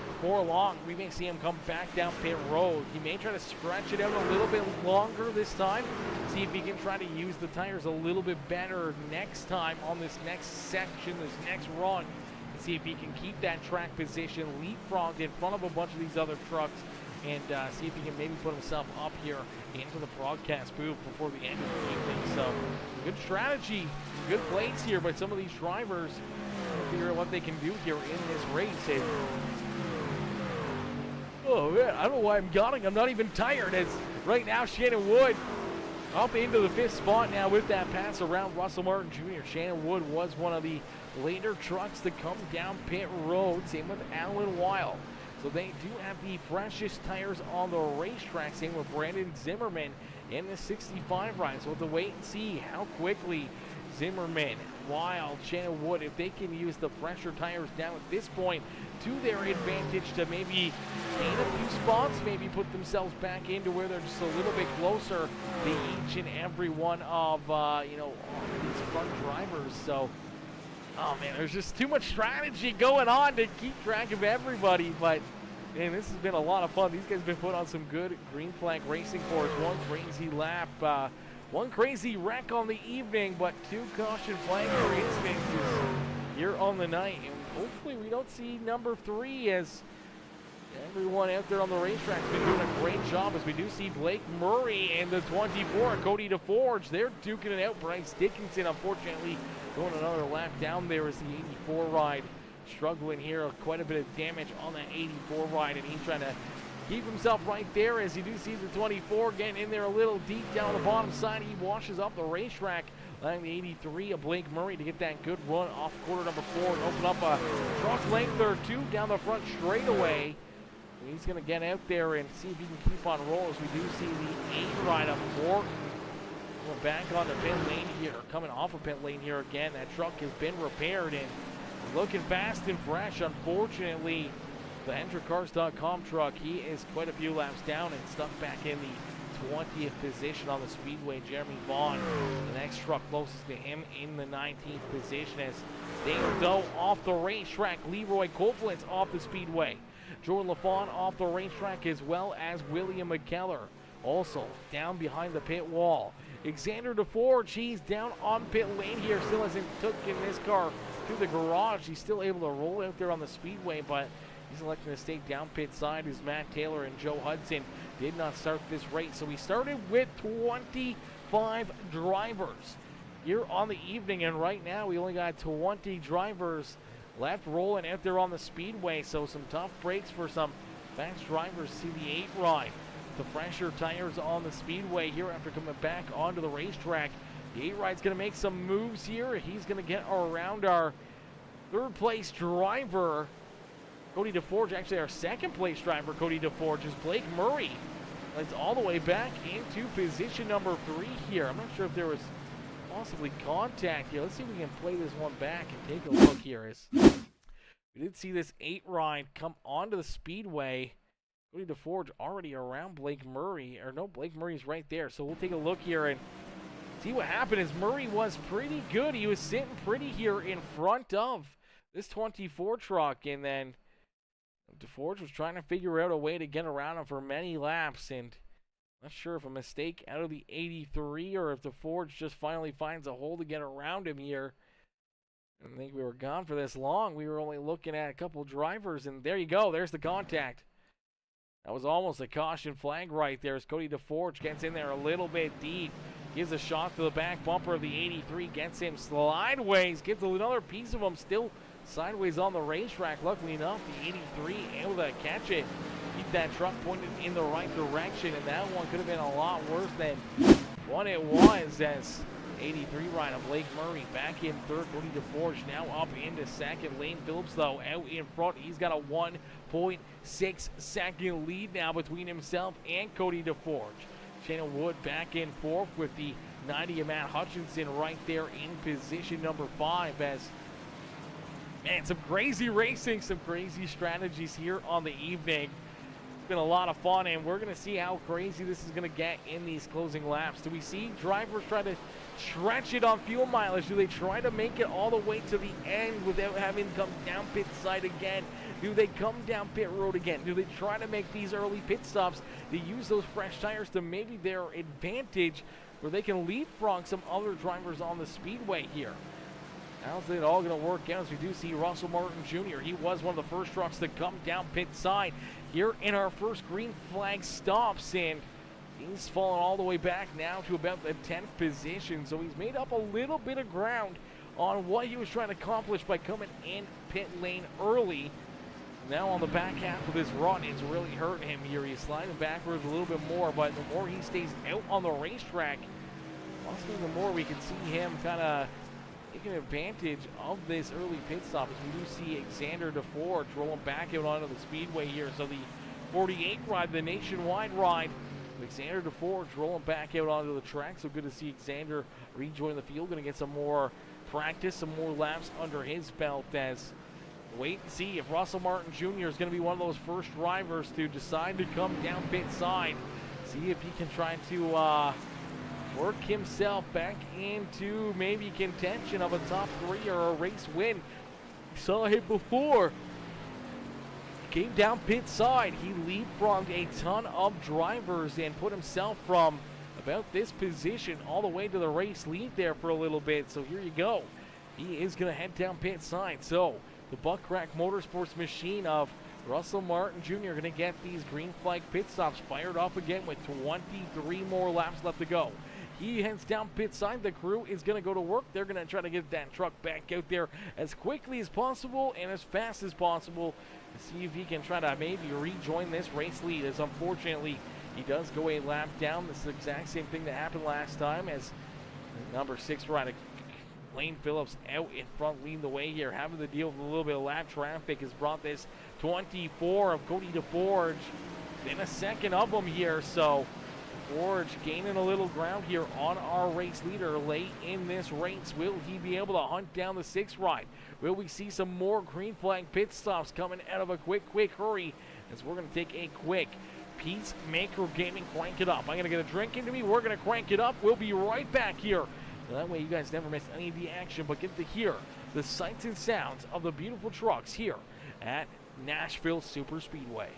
before long. We may see him come back down pit road. He may try to stretch it out a little bit longer this time. See if he can try to use the tires a little bit better next time on this next section, this next run. And see if he can keep that track position leapfrogged in front of a bunch of these other trucks, and see if he can maybe put himself up here into the broadcast booth before the end of the evening. So good strategy, good plays here by some of these drivers to figure out what they can do here in this race. And oh man, I don't know why I'm yawning. I'm not even tired. As right now Shannon Wood up into the 5th spot now with that pass around Russell Martin Jr. Shannon Wood was one of the later trucks to come down pit road. Same with Alan Weil. So they do have the freshest tires on the racetrack. Same with Brandon Zimmerman in the 65 ride. So we'll have to wait and see how quickly Zimmerman, Weil, Shannon Wood, if they can use the fresher tires now at this point to their advantage to maybe gain a few spots, maybe put themselves back into where they're just a little bit closer to each and every one of these front drivers. So Oh, man, there's just too much strategy going on to keep track of everybody, but, man, this has been a lot of fun. These guys have been putting on some good green flag racing for us. One crazy lap, one crazy wreck on the evening, but 2 caution flag for instances here on the night. And hopefully we don't see number 3, as everyone out there on the racetrack has been doing a great job, as we do see Blake Murray and the 24, Cody DeForge. They're duking it out. Bryce Dickinson, unfortunately, going another lap down there as the 84 ride struggling here. Quite a bit of damage on that 84 ride, and he's trying to keep himself right there, as you do see the 24 getting in there a little deep down the bottom side. He washes up the racetrack, allowing the 83 of Blake Murray to get that good run off quarter number 4 and open up a truck length or 2 down the front straightaway. He's going to get out there and see if he can keep on roll, as we do see the 8 ride of Morton. We're back on the pit lane here, coming off of pit lane here again. That truck has been repaired and looking fast and fresh. Unfortunately, the HendrickCars.com truck, he is quite a few laps down and stuck back in the 20th position on the speedway. Jeremy Vaughn, the next truck closest to him, in the 19th position, as Daniel Doe off the racetrack. Leroy Koflitz off the speedway. Jordan LaFawn off the racetrack, as well as William McKellar, also down behind the pit wall. Xander DeForge, he's down on pit lane here, still hasn't taken this car to the garage. He's still able to roll out there on the speedway, but he's electing to stay down pit side, as Matt Taylor and Joe Hudson did not start this race. So we started with 25 drivers here on the evening, and right now we only got 20 drivers left rolling out there on the speedway. So some tough breaks for some fast drivers. See the 8 ride, the fresher tires on the speedway here after coming back onto the racetrack. The 8 ride's going to make some moves here. He's going to get around our 3rd place driver, Cody DeForge. Actually, our 2nd place driver, Cody DeForge, is Blake Murray. It's all the way back into position number 3 here. I'm not sure if there was possibly contact here. Let's see if we can play this one back and take a look here. We did see this 8 ride come onto the speedway. Cody DeForge already around Blake Murray, or no, Blake Murray's right there. So we'll take a look here and see what happened. As Murray was pretty good. He was sitting pretty here in front of this 24 truck, and then DeForge was trying to figure out a way to get around him for many laps, and not sure if a mistake out of the 83 or if DeForge just finally finds a hole to get around him here. I didn't think we were gone for this long. We were only looking at a couple drivers, and there you go. There's the contact. That was almost a caution flag right there, as Cody DeForge gets in there a little bit deep. Gives a shot to the back bumper of the 83, gets him slideways, gets another piece of him still sideways on the racetrack. Luckily enough, the 83 able to catch it, keep that truck pointed in the right direction, and that one could have been a lot worse than what it was, as 83 rider Blake Murray back in 3rd. Cody DeForge now up into 2nd. Lane Phillips, though, out in front. He's got a 1.6 second lead now between himself and Cody DeForge. Shayna Wood back in 4th with the 90 of Matt Hutchinson right there in position number 5, as man, some crazy racing, some crazy strategies here on the evening. It's been a lot of fun, and we're going to see how crazy this is going to get in these closing laps. Do we see drivers try to stretch it on fuel mileage? Do they try to make it all the way to the end without having to come down pit side again? Do they come down pit road again? Do they try to make these early pit stops to use those fresh tires to maybe their advantage, where they can leapfrog some other drivers on the speedway here? How's it all going to work out, as we do see Russell Martin Jr.? He was one of the first trucks to come down pit side here in our first green flag stops, and he's fallen all the way back now to about the 10th position. So he's made up a little bit of ground on what he was trying to accomplish by coming in pit lane early. Now on the back half of this run, it's really hurting him here. He's sliding backwards a little bit more, but the more he stays out on the racetrack, possibly the more we can see him kind of taking advantage of this early pit stop, as we do see Xander DeForge rolling back out onto the speedway here. So the 48 ride, the nationwide ride, Xander DeForge rolling back out onto the track. So good to see Xander rejoin the field. Going to get some more practice, some more laps under his belt, as wait and see if Russell Martin Jr. is going to be one of those first drivers to decide to come down pit side. See if he can try to work himself back into maybe contention of a top 3 or a race win. We saw him before. Came down pit side. He leapfrogged a ton of drivers and put himself from about this position all the way to the race lead there for a little bit. So here you go. He is going to head down pit side. So the Buckrack Motorsports machine of Russell Martin Jr. going to get these green flag pit stops fired off again with 23 more laps left to go. He heads down pit side. The crew is going to go to work. They're going to try to get that truck back out there as quickly as possible and as fast as possible to see if he can try to maybe rejoin this race lead, as unfortunately he does go a lap down. This is the exact same thing that happened last time, as number 6 rider Lane Phillips out in front leading the way here, having to deal with a little bit of lap traffic has brought this 24 of Cody DeForge in a second of them here. So DeForge gaining a little ground here on our race leader late in this race. Will he be able to hunt down the 6 ride? Will we see some more green flag pit stops coming out of a quick hurry, as we're going to take a quick PeaceMaker Gaming crank it up. I'm going to get a drink into me. We're going to crank it up. We'll be right back here. That way you guys never miss any of the action, but get to hear the sights and sounds of the beautiful trucks here at Nashville Superspeedway.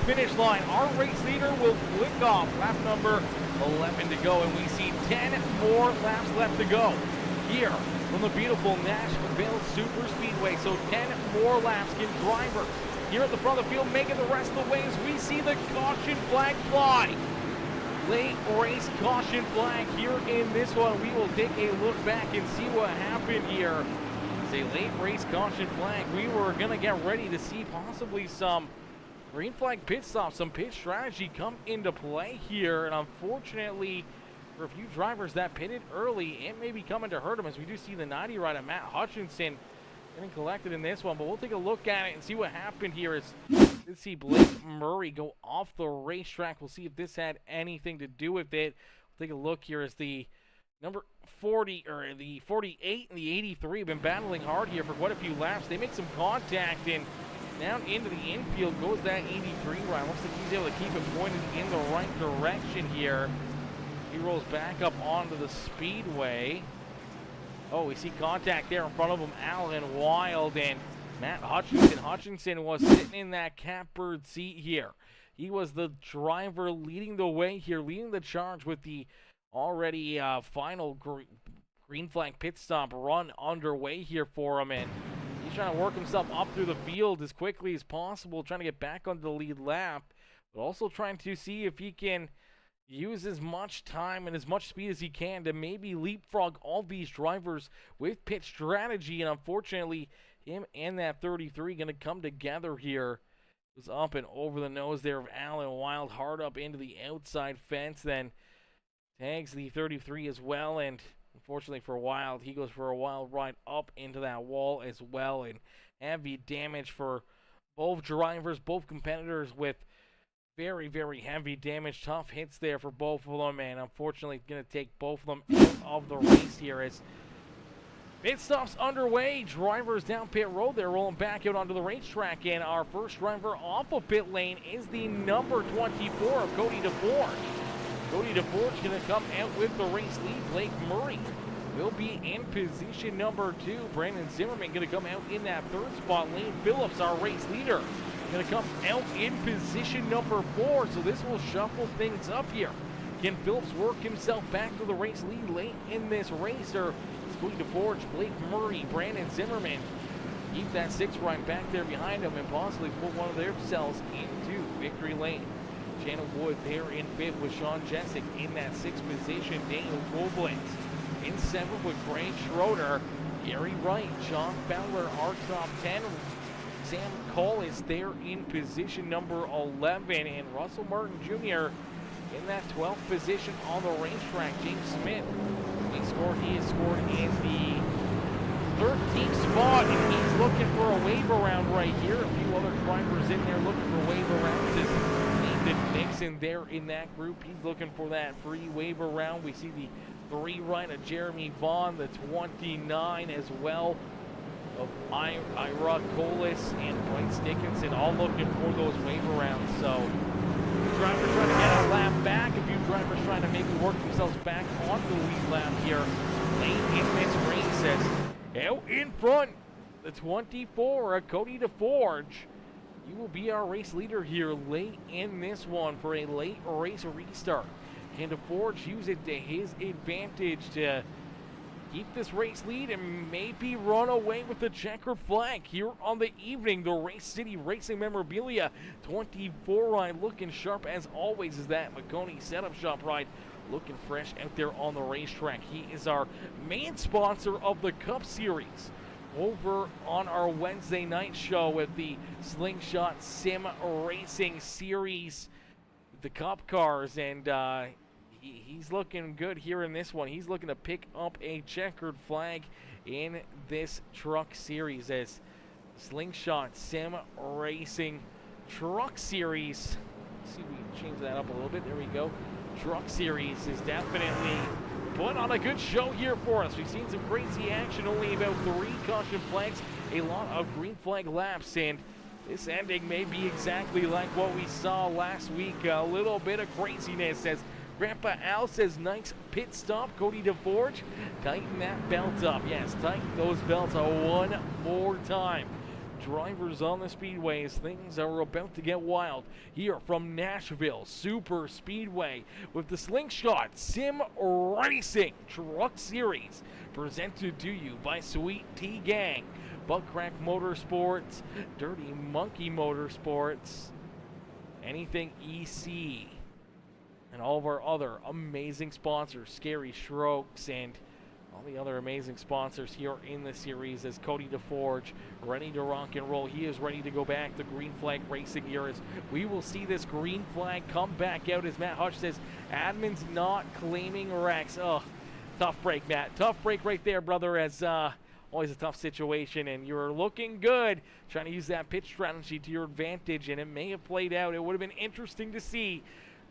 finish line. Our race leader will click off. Lap number 11 to go, and we see 10 more laps left to go here from the beautiful Nashville Superspeedway. So 10 more laps get drivers here at the front of the field, making the rest of the way as we see the caution flag fly. Late race caution flag here in this one. We will take a look back and see what happened here. It's a late race caution flag. We were going to get ready to see possibly some green flag pit stop, some pit strategy come into play here. And unfortunately, for a few drivers that pitted early, it may be coming to hurt them, as we do see the 90 rider Matt Hutchinson getting collected in this one. But we'll take a look at it and see what happened here. Let's see Blake Murray go off the racetrack. We'll see if this had anything to do with it. We'll take a look here as the number 40, or the 48 and the 83 have been battling hard here for quite a few laps. They make some contact, and down into the infield goes that 83 ride. Looks like he's able to keep it pointed in the right direction here. He rolls back up onto the speedway. Oh, we see contact there in front of him. Alan Wild and Matt Hutchinson. Hutchinson was sitting in that catbird seat here. He was the driver leading the way here, leading the charge with the already final green flag pit stop run underway here for him. And he's trying to work himself up through the field as quickly as possible, trying to get back on the lead lap, but also trying to see if he can use as much time and as much speed as he can to maybe leapfrog all these drivers with pit strategy. And unfortunately, him and that 33 going to come together here. It was up and over the nose there of Alan Wild, hard up into the outside fence, then tags the 33 as well. And unfortunately for Wild, he goes for a wild ride up into that wall as well. And heavy damage for both drivers, both competitors, with very, very heavy damage. Tough hits there for both of them, and unfortunately going to take both of them out of the race here as pit stops underway. Drivers down pit road. They're rolling back out onto the racetrack, and our first driver off of pit lane is the number 24 of Cody DeForge. Cody DeForge going to come out with the race lead. Blake Murray will be in position number 2. Brandon Zimmerman going to come out in that third spot. Lane Phillips, our race leader, going to come out in position number 4, so this will shuffle things up here. Can Phillips work himself back to the race lead late in this race, or is Cody DeForge, Blake Murray, Brandon Zimmerman keep that 6 right back there behind him and possibly put one of themselves into victory lane? Shannon Wood there in 5th with Sean Jessick in that 6th position. Daniel Goldblitz in 7th with Grant Schroeder. Gary Wright, John Fowler, our top 10. Sam Cole is there in position number 11, and Russell Martin Jr. in that 12th position on the racetrack. James Smith, he has scored in the 13th spot, and he's looking for a wave around right here. A few other drivers in there looking for wave arounds. Nathan Nixon there in that group. He's looking for that free wave around. We see the 3 right of Jeremy Vaughn, the 29 as well of Ira Colas and Bryce Dickinson, all looking for those wave arounds. So a driver trying to get a lap back, a few drivers trying to maybe work themselves back onto the lead lap here late in this race. As out in front, the 24, Cody DeForge. You will be our race leader here late in this one for a late race restart. Can DeForge use it to his advantage to keep this race lead and maybe run away with the checkered flag here on the evening? The Race City Racing Memorabilia 24 ride looking sharp as always is that McConey setup shop ride, looking fresh out there on the racetrack. He is our main sponsor of the Cup Series over on our Wednesday night show with the Slingshot Sim Racing Series, the Cup cars, and he's looking good here in this one. He's looking to pick up a checkered flag in this truck series as Slingshot Sim Racing Truck Series. Let's see if we can change that up a little bit. There we go. Truck Series is definitely put on a good show here for us. We've seen some crazy action, only about 3 caution flags, a lot of green flag laps, and this ending may be exactly like what we saw last week. A little bit of craziness as Grandpa Al says, nice pit stop. Cody DeForge, tighten that belt up. Yes, tighten those belts one more time. drivers on the speedway as things are about to get wild here from Nashville Superspeedway with the Slingshot Sim Racing Truck Series presented to you by Sweet Tea Gang, Buttcrack Motorsports, Dirty Monkey Motorsports, Anything EC, and all of our other amazing sponsors, Scary Strokes, and all the other amazing sponsors here in the series as Cody DeForge ready to rock and roll. He is ready to go back to green flag racing here as we will see this green flag come back out as Matt Hutch says admin's not claiming Rex. Oh, tough break, Matt. Tough break right there, brother, as always a tough situation, and you're looking good trying to use that pitch strategy to your advantage, and it may have played out. It would have been interesting to see.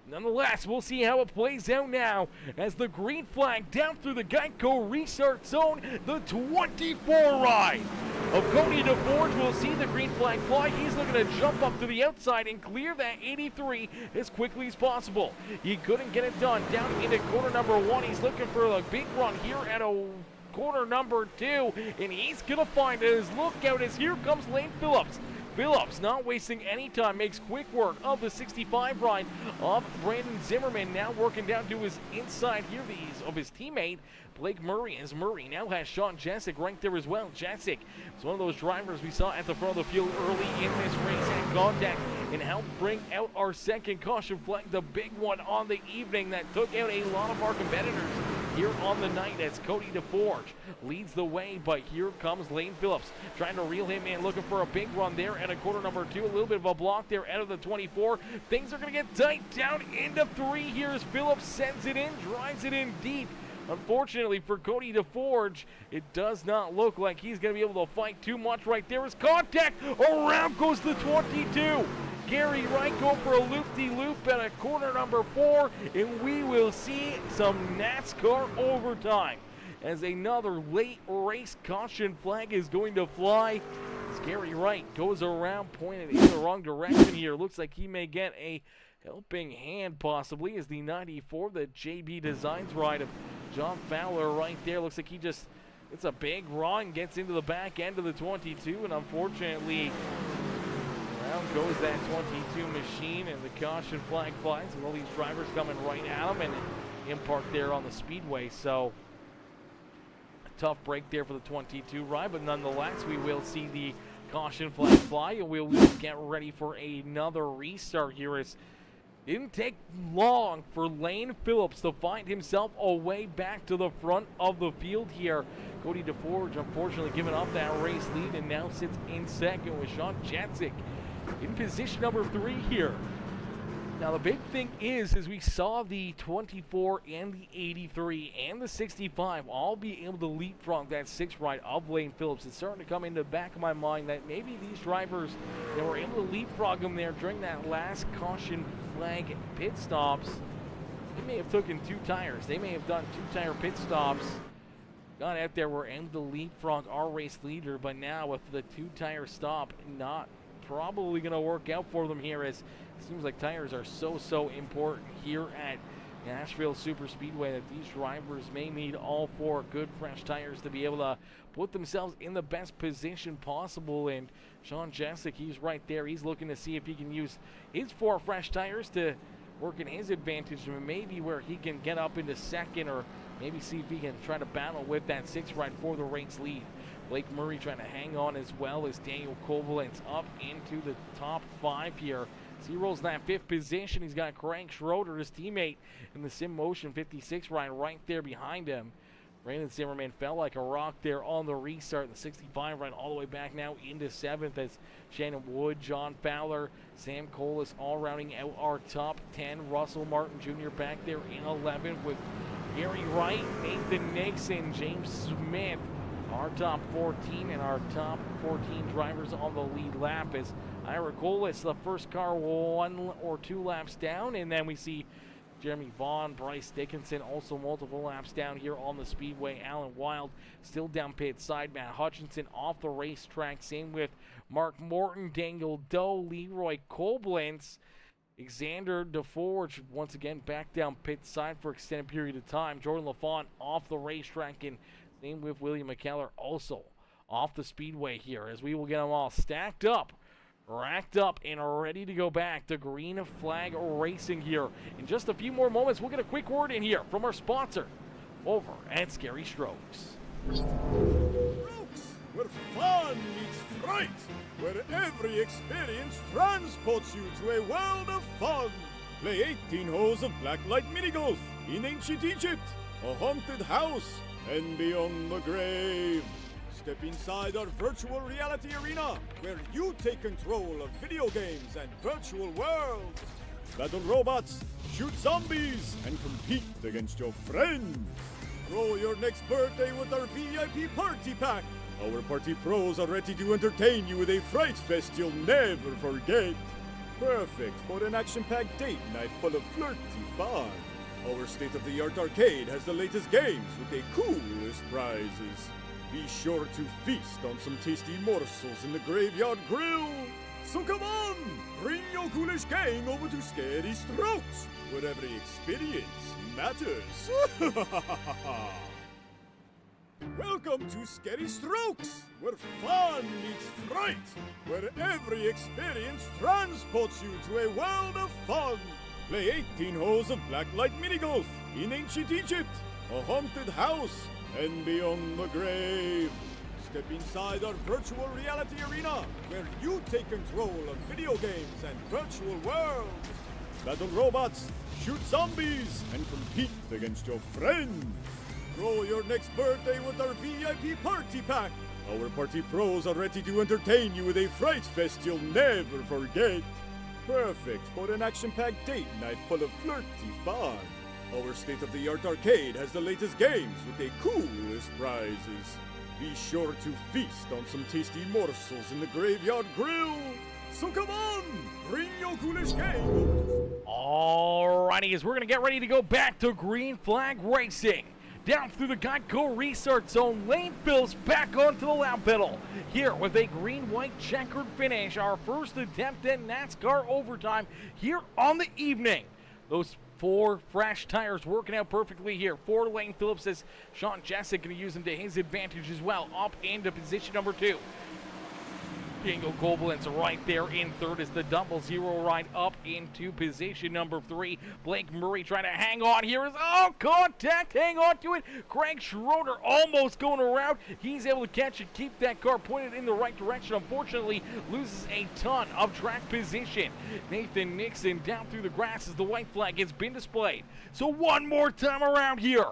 Nonetheless, we'll see how it plays out now as the green flag down through the Geico restart zone. The 24 ride of Cody DeForge will see the green flag fly. He's looking to jump up to the outside and clear that 83 as quickly as possible. He couldn't get it done. Down into corner number 1. He's looking for a big run here at a corner number 2, and he's going to find it. His lookout as here comes Lane Phillips. Phillips, not wasting any time, makes quick work of the 65 ride of Brandon Zimmerman. Now working down to his inside here of his teammate, Blake Murray, as Murray now has Sean Jessic right there as well. Jessic is one of those drivers we saw at the front of the field early in this race at contact and helped bring out our second caution flag, the big one on the evening that took out a lot of our competitors here on the night as Cody DeForge leads the way, but here comes Lane Phillips trying to reel him in, looking for a big run there at a corner number 2. A little bit of a block there out of the 24. Things are going to get tight down into 3 here as Phillips sends it in, drives it in deep. Unfortunately for Cody DeForge, it does not look like he's going to be able to fight too much right there as contact. Around goes the 22. Gary Wright going for a loop-de-loop at a corner number 4, and we will see some NASCAR overtime as another late race caution flag is going to fly. As Gary Wright goes around, pointed in the wrong direction here. Looks like he may get a helping hand possibly as the 94, the JB Designs ride of John Fowler right there. Looks like it's a big run, gets into the back end of the 22, and unfortunately down goes that 22 machine, and the caution flag flies with all these drivers coming right at him and in park there on the speedway. So a tough break there for the 22 ride, but nonetheless we will see the caution flag fly, and we'll get ready for another restart here. As it didn't take long for Lane Phillips to find himself a way back to the front of the field here. Cody DeForge unfortunately giving up that race lead and now sits in second with Sean Jessic in position number 3 here. Now the big thing is we saw the 24 and the 83 and the 65 all be able to leapfrog that 6 ride of Lane Phillips. It's starting to come into the back of my mind that maybe these drivers that were able to leapfrog him there during that last caution flag pit stops, they may have taken 2 tires. They may have done 2 tire pit stops, got out there, were able to leapfrog our race leader, but now with the 2 tire stop, not probably going to work out for them here, as it seems like tires are so important here at Nashville Superspeedway that these drivers may need all 4 good fresh tires to be able to put themselves in the best position possible. And Sean Jessic, he's right there. He's looking to see if he can use his 4 fresh tires to work in his advantage, and maybe where he can get up into second, or maybe see if he can try to battle with that 6 ride for the race lead. Blake Murray trying to hang on as well as Daniel Kovalent's up into the top 5 here. As he rolls that 5th position, he's got Craig Schroeder, his teammate, in the Sim Motion 56 ride right there behind him. Brandon Zimmerman fell like a rock there on the restart. The 65 ride all the way back now into 7th as Shannon Wood, John Fowler, Sam Colas all rounding out our top 10. Russell Martin Jr. back there in 11th with Gary Wright, Nathan Nixon, James Smith, our top 14, and our top 14 drivers on the lead lap as Ira Colas, the first car 1 or 2 laps down, and then we see Jeremy Vaughn, Bryce Dickinson also multiple laps down here on the speedway. Alan Wild still down pit side. Matt Hutchinson off the racetrack. Same with Mark Morton, Daniel Doe, Leroy Koblenz, Xander DeForge once again back down pit side for extended period of time. Jordan LaFont off the racetrack, and same with William McKellar also off the speedway here, as we will get them all stacked up, racked up, and ready to go back to Green Flag Racing here. In just a few more moments, we'll get a quick word in here from our sponsor over at Scary Strokes. Strokes, where fun meets fright, where every experience transports you to a world of fun. Play 18 holes of blacklight mini-golf in ancient Egypt, a haunted house, and beyond the grave. Step inside our virtual reality arena, where you take control of video games and virtual worlds. Battle robots, shoot zombies, and compete against your friends. Throw your next birthday with our VIP party pack. Our party pros are ready to entertain you with a fright fest you'll never forget. Perfect for an action-packed date night full of flirty fun. Our state-of-the-art arcade has the latest games with the coolest prizes. Be sure to feast on some tasty morsels in the Graveyard Grill. So come on, bring your ghoulish gang over to Scary Strokes, where every experience matters. Welcome to Scary Strokes, where fun meets fright, where every experience transports you to a world of fun. Play 18 holes of blacklight mini-golf in ancient Egypt, a haunted house, and beyond the grave. Step inside our virtual reality arena, where you take control of video games and virtual worlds. Battle robots, shoot zombies, and compete against your friends. Throw your next birthday with our VIP party pack. Our party pros are ready to entertain you with a fright fest you'll never forget. Perfect for an action-packed date night full of flirty fun. Our state-of-the-art arcade has the latest games with the coolest prizes. Be sure to feast on some tasty morsels in the Graveyard Grill. So come on, bring your ghoulish gang. Alrighty, as we're going to get ready to go back to Green Flag Racing. Down through the Geico Restart Zone, Lane Phillips back onto the lap pedal. Here with a green-white checkered finish, our first attempt at NASCAR overtime here on the evening. Those 4 fresh tires working out perfectly here for Lane Phillips, as Sean Jessic going to use them to his advantage as well, up into position number 2. Daniel Koblenz right there in third as the double zero ride up into position number 3. Blake Murray trying to hang on here. Contact, hang on to it. Craig Schroeder almost going around. He's able to catch and keep that car pointed in the right direction. Unfortunately, loses a ton of track position. Nathan Nixon down through the grass as the white flag has been displayed. So one more time around here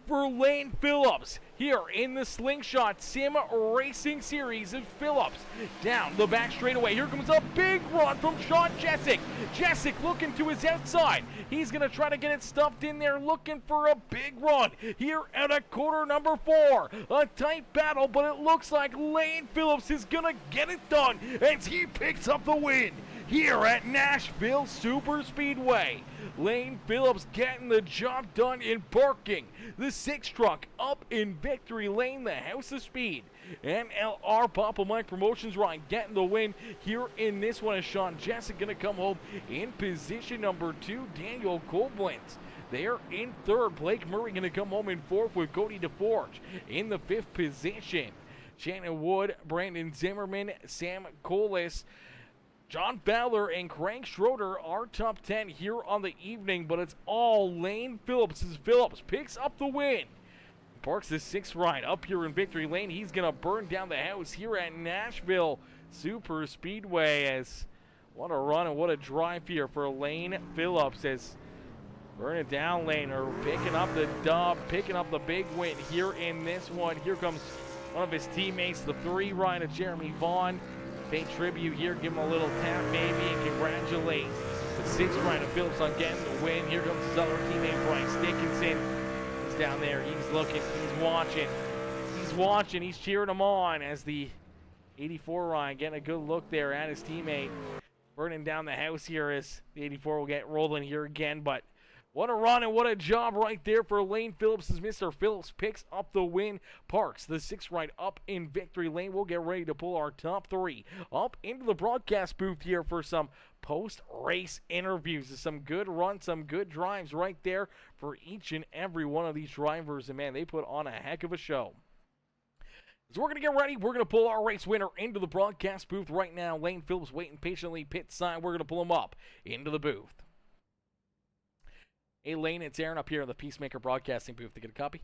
for Lane Phillips here in the Slingshot Sim Racing Series of Phillips. Down the back straightaway. Here comes a big run from Sean Jessic. Jessic looking to his outside. He's going to try to get it stuffed in there, looking for a big run here at a quarter number 4. A tight battle, but it looks like Lane Phillips is going to get it done as he picks up the win here at Nashville Superspeedway. Lane Phillips getting the job done in parking the 6 truck up in victory lane, the House of Speed. NLR Papa Mike Promotions ride getting the win here in this one, as Sean Jessic going to come home in position number 2. Daniel Koblenz there in third. Blake Murray going to come home in 4th with Cody DeForge in the 5th position. Shannon Wood, Brandon Zimmerman, Sam Colas, John Fowler, and Craig Schroeder are top 10 here on the evening, but it's all Lane Phillips as Phillips picks up the win. Parks the 6th ride up here in victory lane. He's going to burn down the house here at Nashville Superspeedway. As what a run and what a drive here for Lane Phillips, as burn it down Laner picking up the dub, picking up the big win here in this one. Here comes one of his teammates, the 3 ride of Jeremy Vaughn. Pay tribute here, give him a little tap maybe, and congratulate the 6th ride of Phillips on getting the win. Here comes his other teammate, Bryce Dickinson. He's down there, he's looking, he's watching, he's cheering him on as the 84 ride getting a good look there at his teammate. Burning down the house here as the 84 will get rolling here again, but what a run and what a job right there for Lane Phillips as Mr. Phillips picks up the win. Parks the 6th ride up in victory lane. We'll get ready to pull our top 3 up into the broadcast booth here for some post-race interviews. Some good runs, some good drives right there for each and every one of these drivers. And man, they put on a heck of a show. So we're going to get ready. We're going to pull our race winner into the broadcast booth right now. Lane Phillips waiting patiently pit side. We're going to pull him up into the booth. Hey, Lane, it's Aaron up here in the PeaceMaker broadcasting booth. To get a copy?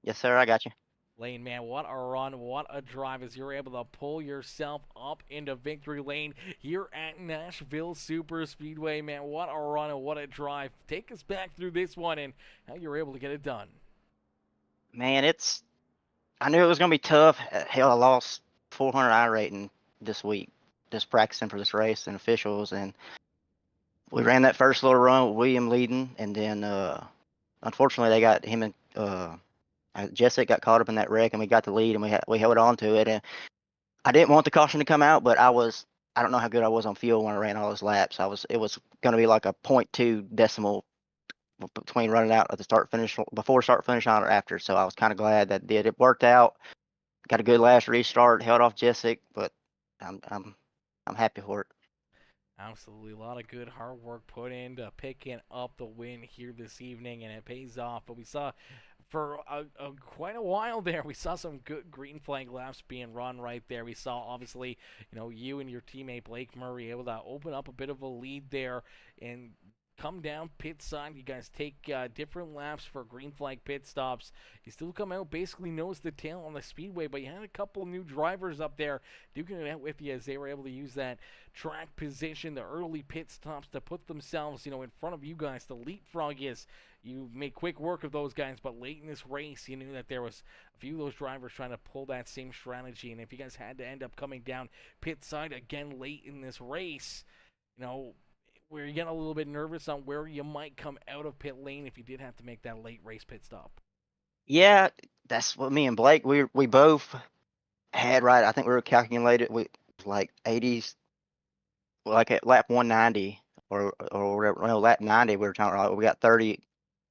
Yes, sir. I got you. Lane, man, what a run, what a drive as you're able to pull yourself up into victory lane here at Nashville Superspeedway, man. What a run and what a drive. Take us back through this one and how you were able to get it done. Man, I knew it was going to be tough. Hell, I lost 400 I rating this week, just practicing for this race and officials. And we ran that first little run with William leading. And then, unfortunately, they got him and Jessica got caught up in that wreck, and we got the lead, and we held on to it. And I didn't want the caution to come out, but I don't know how good I was on fuel when I ran all those laps. It was going to be like a 0.2 decimal between running out at the before start finish on or after. So I was kind of glad that it worked out. Got a good last restart, held off Jessica, but I'm happy for it. Absolutely, a lot of good hard work put into picking up the win here this evening, and it pays off. But we saw for quite a while there, we saw some good green flag laps being run right there. We saw, obviously, you and your teammate Blake Murray able to open up a bit of a lead there and come down pit side. You guys take different laps for green flag pit stops. You still come out basically nose to tail on the speedway, but you had a couple new drivers up there duking it out with you as they were able to use that track position, the early pit stops to put themselves, in front of you guys to leapfrog you. You made quick work of those guys, but late in this race, you knew that there was a few of those drivers trying to pull that same strategy, and if you guys had to end up coming down pit side again late in this race, where you're getting a little bit nervous on where you might come out of pit lane if you did have to make that late race pit stop. Yeah, that's what me and Blake, we both had right. I think we were calculated with like 80s, like at lap 190 or whatever. No, lap 90, we were talking like we got 30.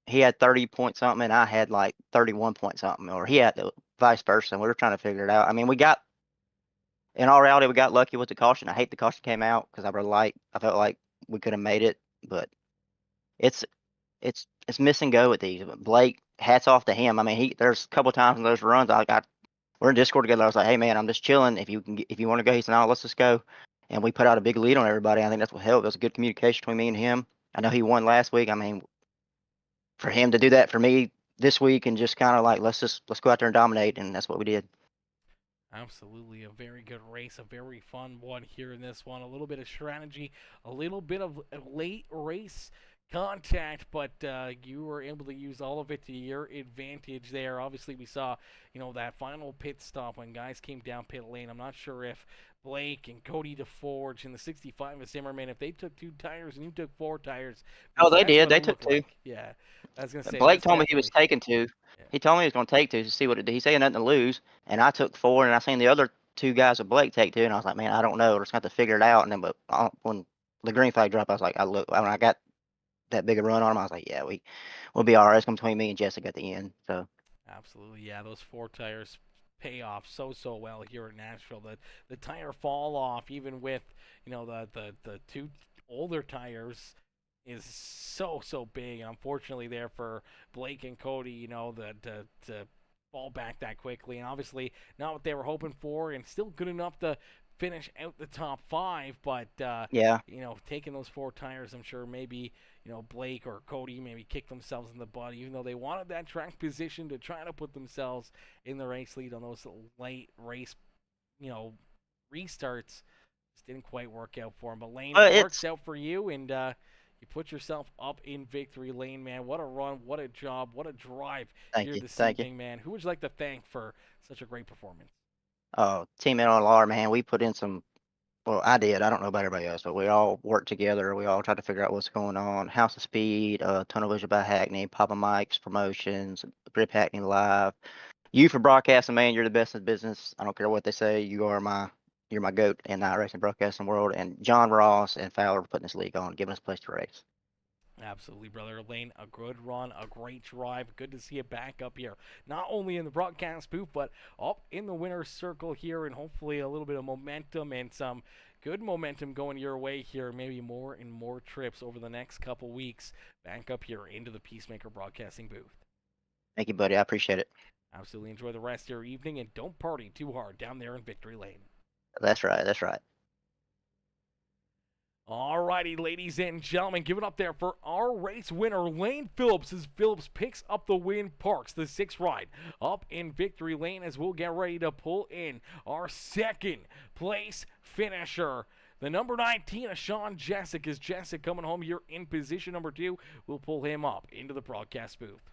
He had 30 point something, and I had like 31 point something, or he had vice versa. And we were trying to figure it out. I mean, in all reality, we got lucky with the caution. I hate the caution came out because I felt like we could have made it, but it's miss and go with these. Blake, hats off to him. I mean, there's a couple times in those runs we're in Discord together. I was like, hey man, I'm just chilling. If you want to go, he said, no, let's just go. And we put out a big lead on everybody. I think that's what helped. There was a good communication between me and him. I know he won last week. I mean, for him to do that for me this week and just kind of like let's go out there and dominate, and that's what we did. Absolutely, a very good race, a very fun one here in this one. A little bit of strategy, a little bit of late race contact, but you were able to use all of it to your advantage there. Obviously, we saw, that final pit stop when guys came down pit lane. I'm not sure if Blake and Cody DeForge and the 65 of Zimmerman, if they took 2 tires and you took 4 tires. Oh, they did. They took 2. Like. Yeah, I was going to say. Blake told me he was taking 2. Yeah. He told me he was going to take 2 to see what it did. He said nothing to lose, and I took 4, and I seen the other 2 guys with Blake take 2, and I was like, man, I don't know. We're just going to have to figure it out. And then, but when the green flag dropped, I was like, when I got that big a run on him, I was like, yeah, we'll be all right. It's between me and Jessica at the end. So absolutely, yeah, those 4 tires pay off so well here in Nashville. The tire fall off, even with the 2 older tires, is so big. Unfortunately, there for Blake and Cody, to fall back that quickly, and obviously not what they were hoping for, and still good enough to finish out the top 5, but yeah, taking those 4 tires, I'm sure maybe Blake or Cody maybe kicked themselves in the butt, even though they wanted that track position to try to put themselves in the race lead on those late race restarts. Just didn't quite work out for them. But Lane, it works out for you, and you put yourself up in victory lane, man. What a run, what a job, what a drive here this evening, man. Who would you like to thank for such a great performance? Oh, Team NLR, man, we put in some. Well, I did. I don't know about everybody else, but we all worked together. We all tried to figure out what's going on. House of Speed, Tunnel Vision by Hackney, Papa Mike's Promotions, Grip Hackney Live. You for broadcasting, man, you're the best in business. I don't care what they say. You're my goat in the racing broadcasting world. And John Ross and Fowler for putting this league on, giving us a place to race. Absolutely, brother. Lane, a good run, a great drive. Good to see you back up here. Not only in the broadcast booth, but up in the winner's circle here, and hopefully a little bit of momentum and some good momentum going your way here. Maybe more and more trips over the next couple weeks back up here into the PeaceMaker broadcasting booth. Thank you, buddy. I appreciate it. Absolutely enjoy the rest of your evening, and don't party too hard down there in Victory Lane. That's right. That's right. Alrighty, ladies and gentlemen, give it up there for our race winner, Lane Phillips, as Phillips picks up the win, parks the 6th ride up in Victory Lane, as we'll get ready to pull in our second place finisher. The number 19 of Sean Jessic, is Jessic coming home here in position number 2. We'll pull him up into the broadcast booth.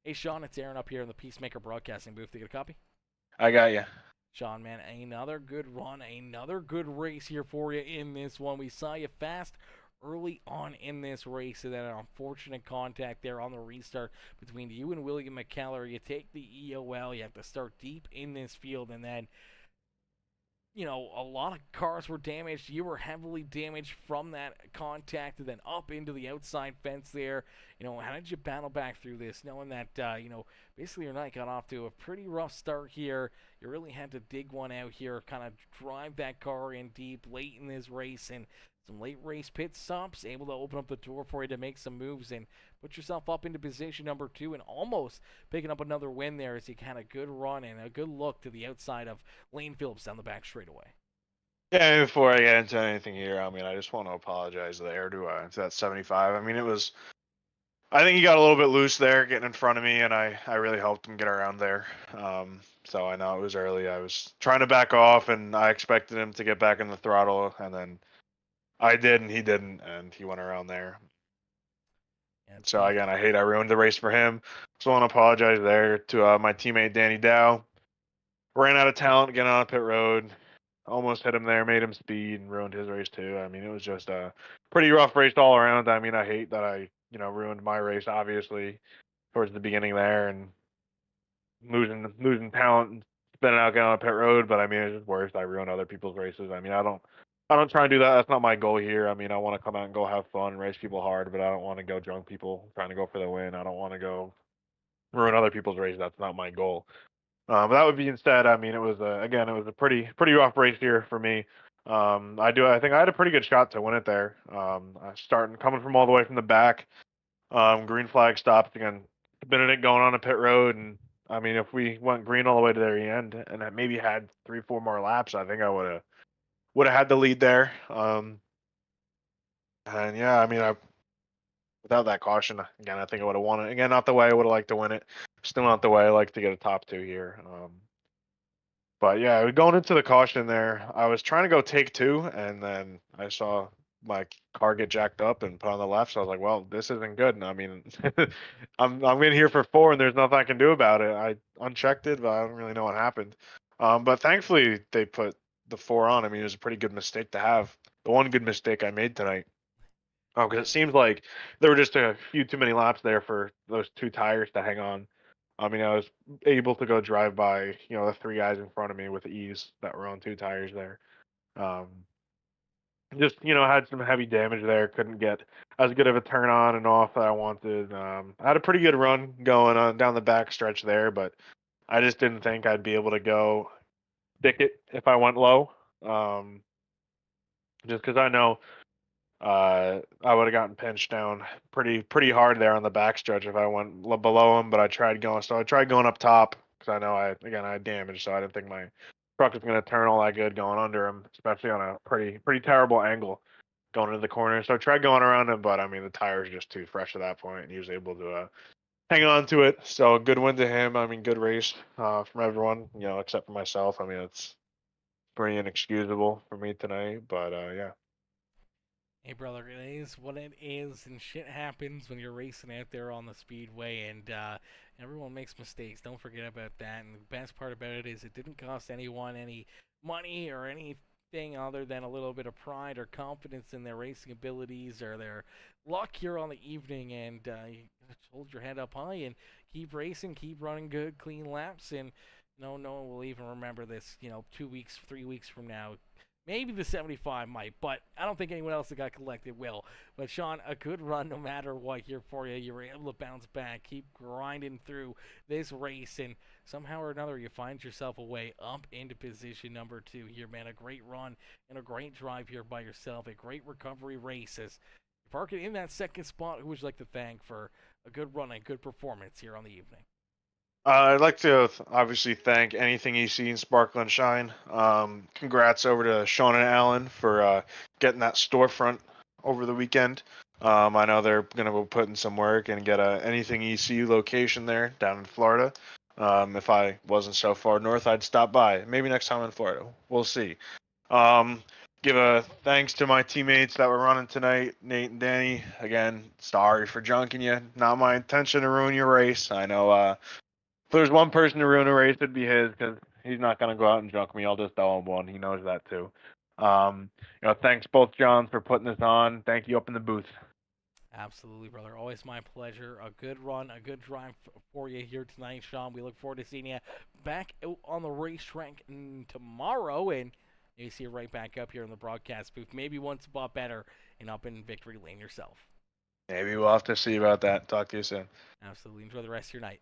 Hey, Sean, it's Aaron up here in the PeaceMaker broadcasting booth. You get a copy? I got you. Sean, man, another good run, another good race here for you in this one. We saw you fast early on in this race, and then an unfortunate contact there on the restart between you and William McKellar. You take the EOL, you have to start deep in this field, and then, you know, a lot of cars were damaged. You were heavily damaged from that contact, and then up into the outside fence there. You know, how did you battle back through this, knowing that, you know, basically your night got off to a pretty rough start here? You really had to dig one out here, kind of drive that car in deep late in this race, and some late race pit stops, able to open up the door for you to make some moves and put yourself up into position number 2, and almost picking up another win there as you had a good run and a good look to the outside of Lane Phillips down the back straightaway. Yeah, before I get into anything here, I mean, I just want to apologize to the air to that 75. I mean, I think he got a little bit loose there getting in front of me, and I really helped him get around there. So I know it was early. I was trying to back off, and I expected him to get back in the throttle, and then I did, and he didn't, and he went around there. And so again, I ruined the race for him. So I want to apologize there to my teammate Danny Dow. Ran out of talent getting on a pit road. Almost hit him there, made him speed, and ruined his race too. I mean, it was just a pretty rough race all around. I mean, I hate that I, ruined my race, obviously, towards the beginning there, and losing talent and spinning out getting on a pit road. But I mean, it's just worse. I ruined other people's races. I mean, I don't try and do that. That's not my goal here. I mean, I want to come out and go have fun and race people hard, but I don't want to go drunk people trying to go for the win. I don't want to go ruin other people's races. That's not my goal. But that would be instead. I mean, it was a pretty rough race here for me. I think I had a pretty good shot to win it there. Coming from all the way from the back. Green flag stopped again. Benedict going on a pit road, and I mean, if we went green all the way to the end and I maybe had 3-4 more laps, I think I would have had the lead there. And yeah, I mean, without that caution, again, I think I would have won it. Again, not the way I would have liked to win it. Still not the way I like to get a top 2 here. But yeah, going into the caution there, I was trying to go take 2, and then I saw my car get jacked up and put on the left. So I was like, well, this isn't good. And I mean, I'm in here for 4, and there's nothing I can do about it. I unchecked it, but I don't really know what happened. But thankfully, they put the 4 on. I mean, it was a pretty good mistake to have. The one good mistake I made tonight. Because it seems like there were just a few too many laps there for those 2 tires to hang on. I mean, I was able to go drive by, the 3 guys in front of me with ease that were on 2 tires there. Just, had some heavy damage there. Couldn't get as good of a turn on and off that I wanted. I had a pretty good run going on down the back stretch there, but I just didn't think I'd be able to go stick it if I went low. Just because I know I would have gotten pinched down pretty hard there on the backstretch if I went below him, but I tried going up top because I know I had damage, so I didn't think my truck was going to turn all that good going under him, especially on a pretty terrible angle going into the corner. So I tried going around him, but I mean the tires are just too fresh at that point, and he was able to hang on to it. So a good win to him. I mean, good race from everyone, except for myself. I mean, it's pretty inexcusable for me tonight, but yeah. Hey, brother, it is what it is, and shit happens when you're racing out there on the speedway, and everyone makes mistakes. Don't forget about that, and the best part about it is it didn't cost anyone any money or anything other than a little bit of pride or confidence in their racing abilities or their luck here on the evening, and you hold your head up high and keep racing, keep running good, clean laps, and no one will even remember this, 2 weeks, 3 weeks from now. Maybe the 75 might, but I don't think anyone else that got collected will. But, Sean, a good run no matter what here for you. You were able to bounce back, keep grinding through this race, and somehow or another you find yourself a way up into position number 2 here, man. A great run and a great drive here by yourself. A great recovery race as you park it in that second spot. Who would you like to thank for a good run and good performance here on the evening? I'd like to obviously thank Anything EC and Sparkle and Shine. Congrats over to Sean and Alan for getting that storefront over the weekend. I know they're going to be putting some work and get a Anything EC location there down in Florida. If I wasn't so far north, I'd stop by. Maybe next time in Florida. We'll see. Give a thanks to my teammates that were running tonight, Nate and Danny. Again, sorry for junking you. Not my intention to ruin your race. I know if there's one person to ruin a race, it'd be his, because he's not going to go out and junk me. I'll just throw him one. He knows that too. Thanks both Johns for putting this on. Thank you up in the booth. Absolutely, brother. Always my pleasure. A good run, a good drive for you here tonight, Sean. We look forward to seeing you back out on the racetrack tomorrow, and you see you right back up here in the broadcast booth. Maybe one spot better and up in victory lane yourself. Maybe we'll have to see about that. Talk to you soon. Absolutely. Enjoy the rest of your night.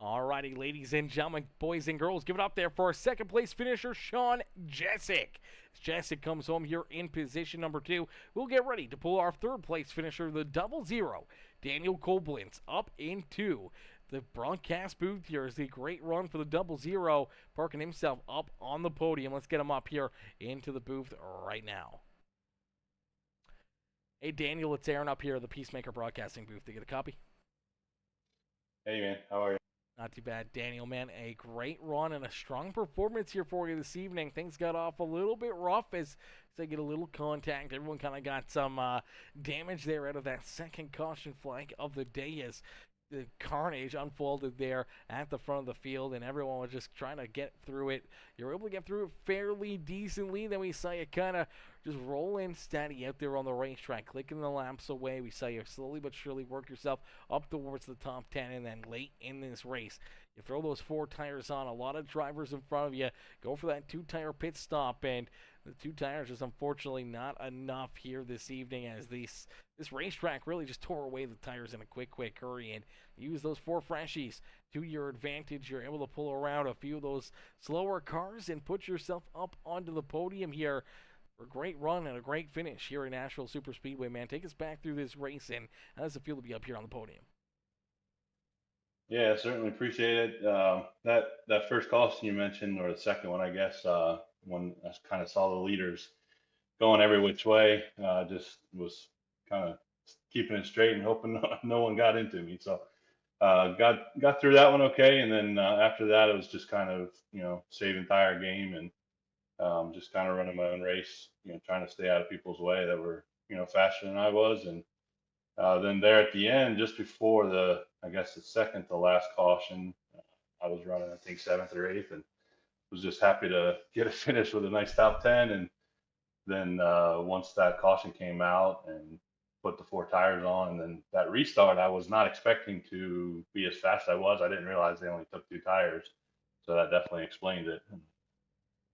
Alrighty, ladies and gentlemen, boys and girls, give it up there for our second place finisher, Sean Jessic. As Jessic comes home here in position number 2, we'll get ready to pull our third place finisher, the 00, Daniel Koblentz, up into the broadcast booth here. Is a great run for the 00, parking himself up on the podium. Let's get him up here into the booth right now. Hey, Daniel, it's Aaron up here at the PeaceMaker Broadcasting booth. To get a copy? Hey, man. How are you? Not too bad, Daniel, man. A great run and a strong performance here for you this evening. Things got off a little bit rough as they get a little contact. Everyone kind of got some damage there out of that second caution flag of the day as the carnage unfolded there at the front of the field, and everyone was just trying to get through it. You were able to get through it fairly decently. Then we saw you kind of just roll in steady out there on the racetrack, clicking the laps away. We saw you slowly but surely work yourself up towards the top 10, and then late in this race, you throw those 4 tires on. A lot of drivers in front of you go for that 2-tire pit stop, and the 2 tires is unfortunately not enough here this evening, as this racetrack really just tore away the tires in a quick hurry, and use those 4 freshies to your advantage. You're able to pull around a few of those slower cars and put yourself up onto the podium here for a great run and a great finish here in Nashville Superspeedway, man. Take us back through this race, and how does it feel to be up here on the podium? Yeah, certainly appreciate it. That first caution you mentioned, or the second one, I guess, when I kind of saw the leaders going every which way, just was kind of keeping it straight and hoping no one got into me. So got through that one okay, and then after that it was just kind of saving tire game and just kind of running my own race, trying to stay out of people's way that were faster than I was, and then there at the end, just before the second to last caution, I was running I think 7th or 8th, and was just happy to get a finish with a nice top 10. And then once that caution came out and put the 4 tires on, and then that restart, I was not expecting to be as fast as I was. I didn't realize they only took 2 tires, so that definitely explained it.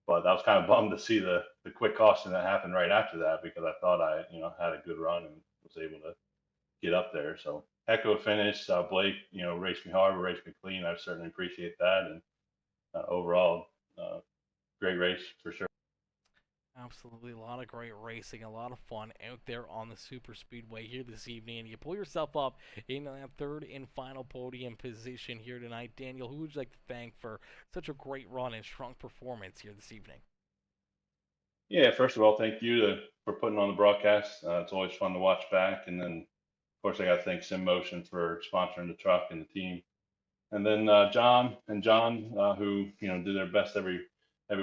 But I was kind of bummed to see the quick caution that happened right after that, because I thought I had a good run and was able to get up there. So heck of a finish. Blake, raced me hard, raced me clean. I certainly appreciate that. And overall, great race for sure. Absolutely, a lot of great racing, a lot of fun out there on the Super Speedway here this evening, and you pull yourself up in that third and final podium position here tonight. Daniel, who would you like to thank for such a great run and strong performance here this evening? Yeah, first of all, thank you for putting on the broadcast. It's always fun to watch back, and then of course I got to thank SimMotion for sponsoring the truck and the team, and then John who do their best every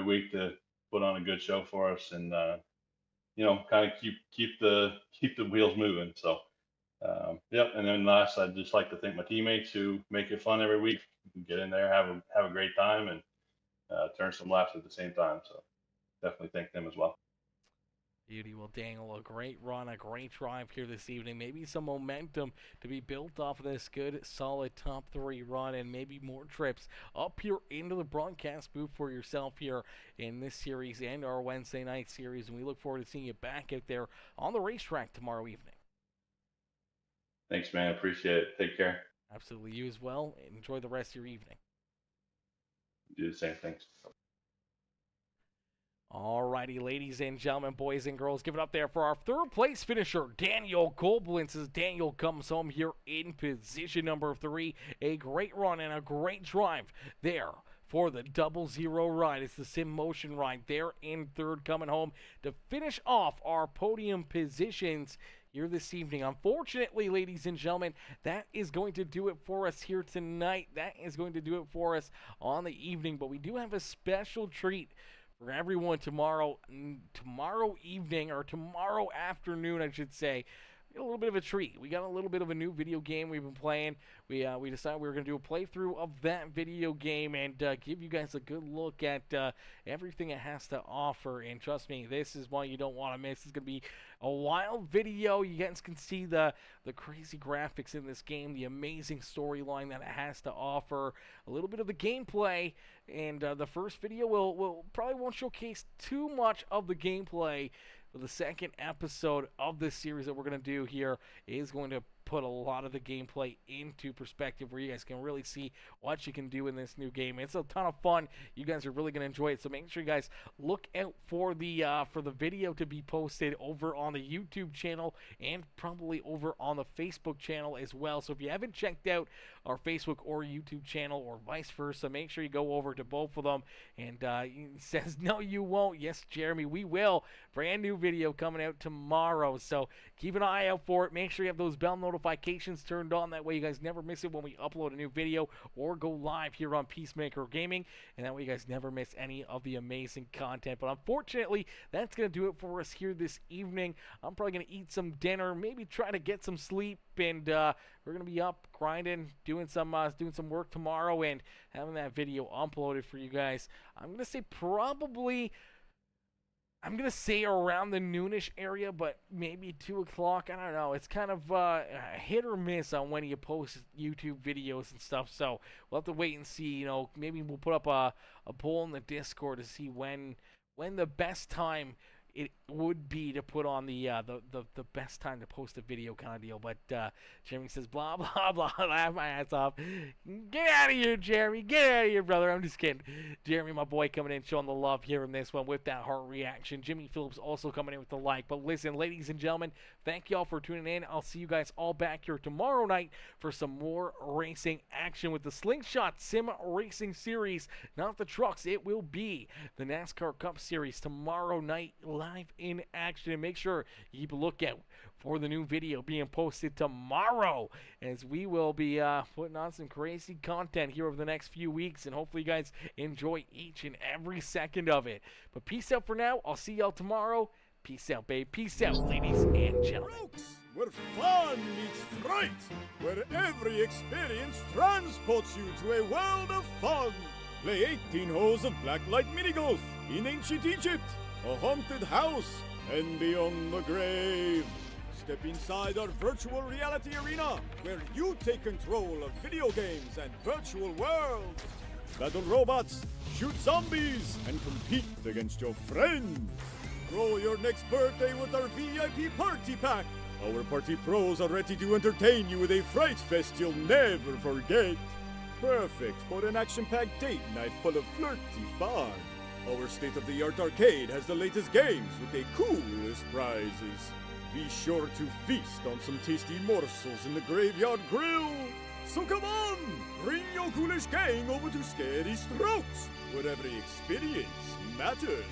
week to put on a good show for us, and kind of keep the wheels moving. So yep. And then last, I'd just like to thank my teammates who make it fun every week. Get in there, have a great time, and turn some laps at the same time. So definitely thank them as well. Beauty. Well, Daniel, a great run, a great drive here this evening. Maybe some momentum to be built off of this good, solid top 3 run, and maybe more trips up here into the broadcast booth for yourself here in this series and our Wednesday night series. And we look forward to seeing you back out there on the racetrack tomorrow evening. Thanks, man. Appreciate it. Take care. Absolutely. You as well. Enjoy the rest of your evening. Do the same. Thanks. Alrighty, ladies and gentlemen, boys and girls, give it up there for our third place finisher, Daniel Goblins, as Daniel comes home here in position number 3. A great run and a great drive there for the 00 ride. It's the Sim Motion ride there in third, coming home to finish off our podium positions here this evening. Unfortunately, ladies and gentlemen, that is going to do it for us here tonight. That is going to do it for us on the evening, but we do have a special treat for everyone tomorrow evening, or tomorrow afternoon, I should say. We got a little bit of a treat. We got a little bit of a new video game we've been playing. We decided we were going to do a playthrough of that video game and give you guys a good look at everything it has to offer. And trust me, this is one you don't want to miss. It's going to be a wild video. You guys can see the crazy graphics in this game, the amazing storyline that it has to offer, a little bit of the gameplay, and the first video will probably won't showcase too much of the gameplay. But the second episode of this series that we're going to do here is going to put a lot of the gameplay into perspective, where you guys can really see what you can do in this new game. It's a ton of fun. You guys are really going to enjoy it, so make sure you guys look out for the video to be posted over on the YouTube channel and probably over on the Facebook channel as well. So if you haven't checked out our Facebook or YouTube channel, or vice versa, make sure you go over to both of them. And he says, no, you won't. Yes, Jeremy, we will. Brand new video coming out tomorrow, so keep an eye out for it. Make sure you have those bell notifications turned on. That way you guys never miss it when we upload a new video or go live here on PeaceMaker Gaming, and that way you guys never miss any of the amazing content. But unfortunately, that's going to do it for us here this evening. I'm probably going to eat some dinner, maybe try to get some sleep, and we're going to be up grinding, doing some work tomorrow, and having that video uploaded for you guys. I'm going to say probably, I'm going to say around the noonish area, but maybe 2 o'clock. I don't know. It's kind of hit or miss on when you post YouTube videos and stuff. So we'll have to wait and see. You know, maybe we'll put up a poll in the Discord to see when the best time it would be to put on the best time to post a video kind of deal. But Jeremy says, blah, blah, blah. I have my ass off. Get out of here, Jeremy. Get out of here, brother. I'm just kidding. Jeremy, my boy, coming in, showing the love here in this one with that heart reaction. Jimmy Phillips also coming in with the like. But listen, ladies and gentlemen, thank y'all for tuning in. I'll see you guys all back here tomorrow night for some more racing action with the Slingshot Sim Racing Series. Not the trucks. It will be the NASCAR Cup Series tomorrow night, live in action. And make sure you keep a lookout for the new video being posted tomorrow, as we will be putting on some crazy content here over the next few weeks, and hopefully you guys enjoy each and every second of it. But peace out for now. I'll see y'all tomorrow. Peace out, babe. Peace out, ladies and gentlemen. Folks, where fun meets fright, where every experience transports you to a world of fun. Play 18 holes of blacklight mini golf in ancient Egypt, a haunted house, and beyond the grave. Step inside our virtual reality arena, where you take control of video games and virtual worlds. Battle robots, shoot zombies, and compete against your friends. Grow your next birthday with our VIP Party Pack. Our party pros are ready to entertain you with a fright fest you'll never forget. Perfect for an action-packed date night full of flirty fun. Our state-of-the-art arcade has the latest games with the coolest prizes. Be sure to feast on some tasty morsels in the Graveyard Grill. So come on, bring your ghoulish gang over to Scary Strokes, where every experience matters.